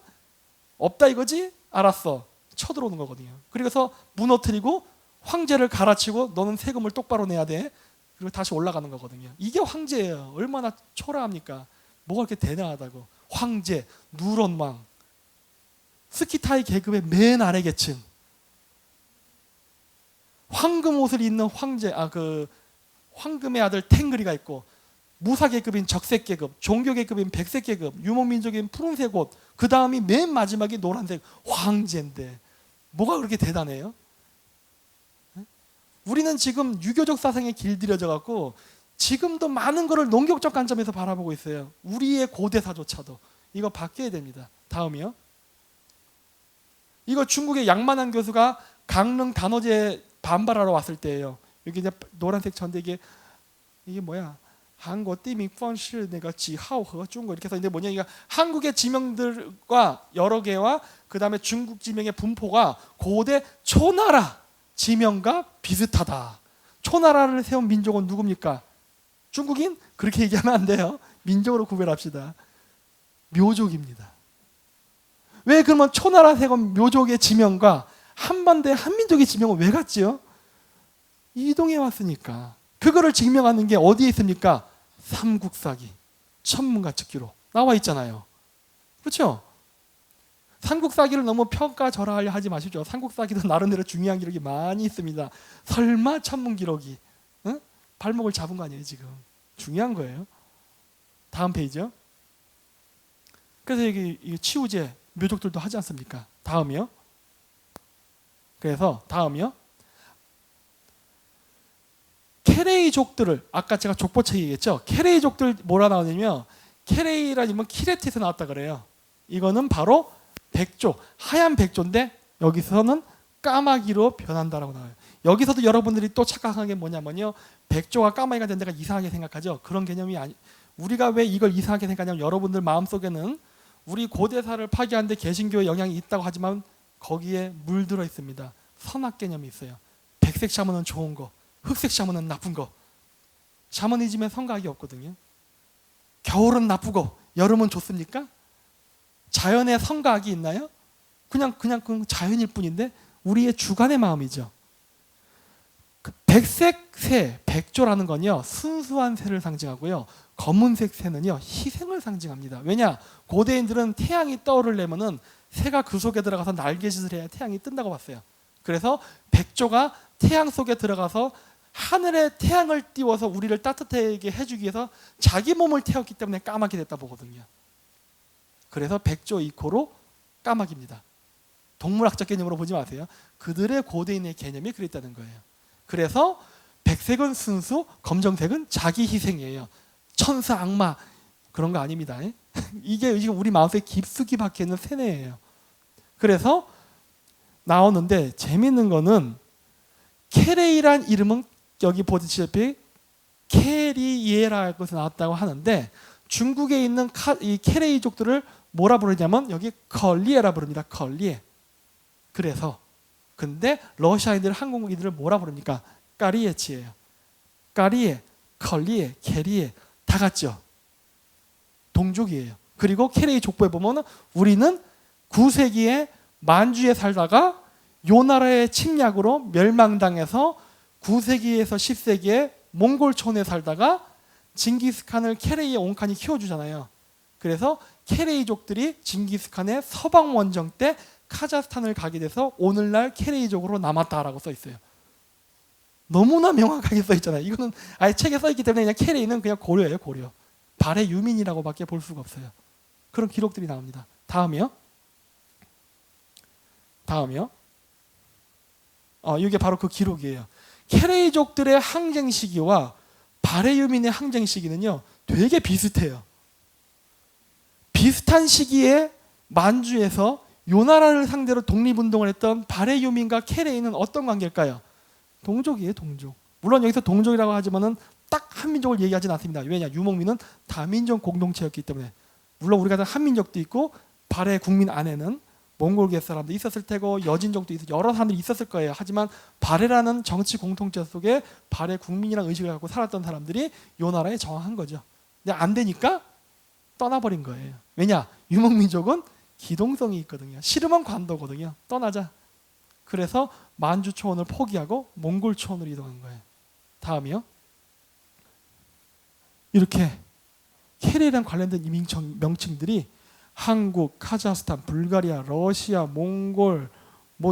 없다 이거지? 알았어. 쳐들어오는 거거든요. 그래서 무너뜨리고 황제를 갈아치고 너는 세금을 똑바로 내야 돼. 그리고 다시 올라가는 거거든요. 이게 황제예요. 얼마나 초라합니까? 뭐가 그렇게 대단하다고. 황제, 누런왕, 스키타이 계급의 맨 아래 계층, 황금 옷을 입는 황제, 황금의 아들 탱그리가 있고, 무사계급인 적색계급, 종교계급인 백색계급, 유목민족인 푸른색 옷, 그 다음이 맨 마지막이 노란색 황제인데 뭐가 그렇게 대단해요? 우리는 지금 유교적 사상에 길들여져 갖고 지금도 많은 것을 농경적 관점에서 바라보고 있어요. 우리의 고대사조차도. 이거 바뀌어야 됩니다. 다음이요. 이거 중국의 양만한 교수가 강릉 단오제 반발하러 왔을 때예요. 여기 이제 노란색 전대 이게 뭐야? 한국地名方式 내가 지하오和 중국 이렇게 해서 근데 뭐냐 이거 한국의 지명들과 여러 개와 그다음에 중국 지명의 분포가 고대 초나라 지명과 비슷하다. 초나라를 세운 민족은 누굽니까? 중국인? 그렇게 얘기하면 안 돼요. 민족으로 구별합시다. 묘족입니다. 왜 그러면 초나라 세운 묘족의 지명과 한반도의 한민족의 지명은 왜 같지요? 이동해 왔으니까. 그거를 증명하는 게 어디에 있습니까? 삼국사기, 천문가측기로 나와 있잖아요. 그렇죠? 삼국사기를 너무 평가절하하려 하지 마십시오. 삼국사기도 나름대로 중요한 기록이 많이 있습니다. 설마 천문기록이 발목을 잡은 거 아니에요 지금. 중요한 거예요. 다음 페이지요. 그래서 여기 치우제 묘족들도 하지 않습니까? 다음이요. 그래서 다음이요. 케레이족들을 아까 제가 족보책 얘기했죠. 케레이족들 뭐라 나오냐면 케레이라는 키레트에서 나왔다 그래요. 이거는 바로 백조, 하얀 백조인데 여기서는 까마귀로 변한다라고 나와요. 여기서도 여러분들이 또 착각한 게 뭐냐면요. 백조가 까마귀가 된 데가 이상하게 생각하죠. 그런 개념이 아니. 우리가 왜 이걸 이상하게 생각하냐면 여러분들 마음속에는 우리 고대사를 파괴한 데 개신교의 영향이 있다고 하지만 거기에 물들어 있습니다. 선악 개념이 있어요. 백색 샤먼은 좋은 거, 흑색 샤먼은 나쁜 거. 샤머니즘에 성각이 없거든요. 겨울은 나쁘고 여름은 좋습니까? 자연에 성각이 있나요? 그냥 그 자연일 뿐인데 우리의 주관의 마음이죠. 그 백색 새, 백조라는 건요 순수한 새를 상징하고요. 검은색 새는요 희생을 상징합니다. 왜냐? 고대인들은 태양이 떠오르려면은 새가 그 속에 들어가서 날개짓을 해야 태양이 뜬다고 봤어요. 그래서 백조가 태양 속에 들어가서 하늘에 태양을 띄워서 우리를 따뜻하게 해주기 위해서 자기 몸을 태웠기 때문에 까마귀 됐다 보거든요. 그래서 백조 이코로 까마귀입니다. 동물학적 개념으로 보지 마세요. 그들의 고대인의 개념이 그랬다는 거예요. 그래서 백색은 순수, 검정색은 자기 희생이에요. 천사, 악마 그런 거 아닙니다. 이게 지금 우리 마음속에 깊숙이 박혀있는 세뇌예요. 그래서 나오는데 재밌는 거는 케레이란 이름은 여기 보시다시피 케리예라고 해서 나왔다고 하는데 중국에 있는 이 케레이족들을 뭐라 부르냐면 여기 컬리에라 부릅니다. 컬리에. 그래서 근데 러시아인들 한국인들을 뭐라 부릅니까? 까리에치예요. 까리에, 컬리에, 케리에 다 같죠. 동족이에요. 그리고 케레이 족보에 보면 우리는 9세기에 만주에 살다가 요 나라의 침략으로 멸망당해서 9세기에서 10세기에 몽골촌에 살다가 징기스칸을 케레이의 온칸이 키워주잖아요. 그래서 케레이족들이 징기스칸의 서방 원정 때 카자흐스탄을 가게 돼서 오늘날 케레이족으로 남았다라고 써 있어요. 너무나 명확하게 써 있잖아요. 이거는 아예 책에 써 있기 때문에 그냥 케레이는 그냥 고려예요, 고려. 발해 유민이라고밖에 볼 수가 없어요. 그런 기록들이 나옵니다. 다음이요. 이게 바로 그 기록이에요. 케레이족들의 항쟁 시기와 발해 유민의 항쟁 시기는요, 되게 비슷해요. 비슷한 시기에 만주에서 요 나라를 상대로 독립운동을 했던 발해 유민과 케레이는 어떤 관계일까요? 동족이에요, 동족. 물론 여기서 동족이라고 하지만은 딱 한민족을 얘기하지는 않습니다. 왜냐? 유목민은 다민족 공동체였기 때문에. 물론 우리가 한민족도 있고 발해 국민 안에는 몽골계 사람도 있었을 테고 여진족도 있었고 여러 사람들이 있었을 거예요. 하지만 발해라는 정치 공동체 속에 발해 국민이라는 의식을 갖고 살았던 사람들이 요 나라에 정확한 거죠. 근데 안 되니까 떠나버린 거예요. 왜냐? 유목민족은 기동성이 있거든요. 싫으면 관도거든요. 떠나자. 그래서 만주 초원을 포기하고 몽골 초원으로 이동한 거예요. 다음이요. 이렇게 케레이랑 관련된 이 명칭들이 한국, 카자흐스탄, 불가리아, 러시아, 몽골,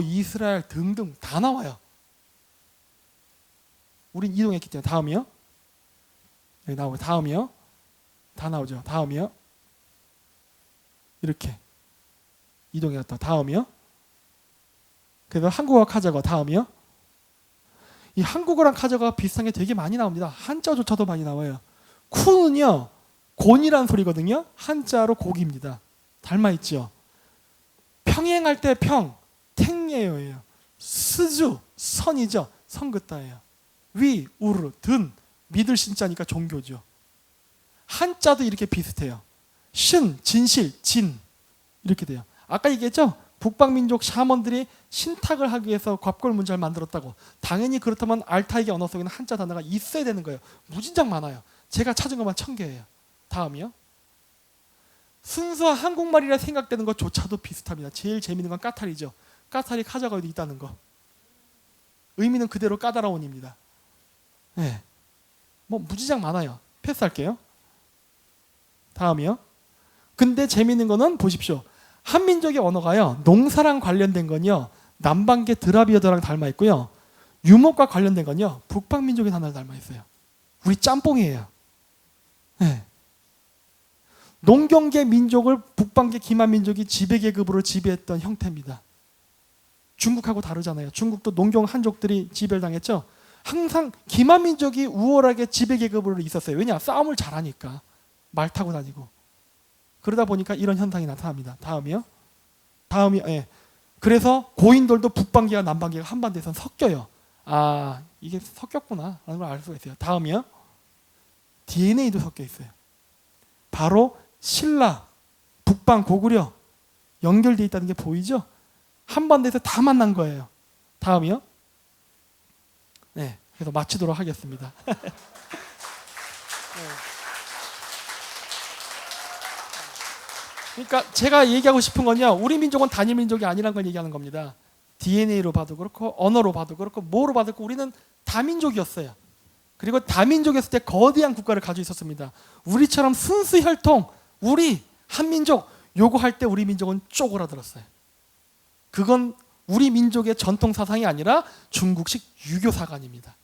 이스라엘 등등 다 나와요. 우린 이동했기 때문에. 다음이요. 여기 나오고 다음이요. 다 나오죠. 다음이요. 이렇게 이동해왔다. 다음이요. 그래서 한국어 카자흐 다음이요. 이 한국어랑 카자흐가 비슷한 게 되게 많이 나옵니다. 한자조차도 많이 나와요. 쿠는요 곤이란 소리거든요. 한자로 고기입니다. 닮아있죠. 평행할 때 평, 탱예요예요. 스주, 선이죠. 선 긋다예요. 위, 우르, 든, 믿을 신자니까 종교죠. 한자도 이렇게 비슷해요. 신, 진실, 진 이렇게 돼요. 아까 얘기했죠? 북방민족 샤먼들이 신탁을 하기 위해서 곽골 문자를 만들었다고. 당연히 그렇다면 알타이계 언어 속에는 한자 단어가 있어야 되는 거예요. 무진장 많아요. 제가 찾은 것만 1000개예요. 다음이요. 순수한 한국말이라 생각되는 것조차도 비슷합니다. 제일 재밌는 건 까탈이죠. 까탈이 카자가어에도 있다는 거. 의미는 그대로 까다로운입니다. 네. 뭐 무지장 많아요. 패스할게요. 다음이요. 근데 재밌는 거는 보십시오. 한민족의 언어가요. 농사랑 관련된 건요. 남방계 드라비어드랑 닮아 있고요. 유목과 관련된 건요. 북방민족의 단어를 닮아 있어요. 우리 짬뽕이에요. 네. 농경계 민족을 북방계 기만민족이 지배계급으로 지배했던 형태입니다. 중국하고 다르잖아요. 중국도 농경 한족들이 지배를 당했죠. 항상 기만민족이 우월하게 지배계급으로 있었어요. 왜냐? 싸움을 잘하니까. 말 타고 다니고. 그러다 보니까 이런 현상이 나타납니다. 다음이요. 다음이 그래서 고인돌도 북방계와 남방계가 한반도에선 섞여요. 아, 이게 섞였구나 라는 걸 알 수가 있어요. 다음이요. DNA도 섞여 있어요. 바로 신라, 북방, 고구려 연결되어 있다는 게 보이죠? 한반도에서 다 만난 거예요. 다음이요. 네, 그래서 마치도록 하겠습니다. 그러니까 제가 얘기하고 싶은 건요. 우리 민족은 단일 민족이 아니라는 걸 얘기하는 겁니다. DNA로 봐도 그렇고 언어로 봐도 그렇고 뭐로 봐도 그렇고 우리는 다민족이었어요. 그리고 다민족이었을 때 거대한 국가를 가지고 있었습니다. 우리처럼 순수 혈통, 우리 한민족 요거 할 때 우리 민족은 쪼그라들었어요. 그건 우리 민족의 전통 사상이 아니라 중국식 유교 사관입니다.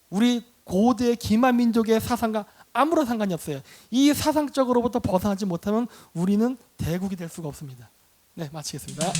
우리 고대 기만 민족의 사상과 아무런 상관이 없어요. 이 사상적으로부터 벗어나지 못하면 우리는 대국이 될 수가 없습니다. 네, 마치겠습니다.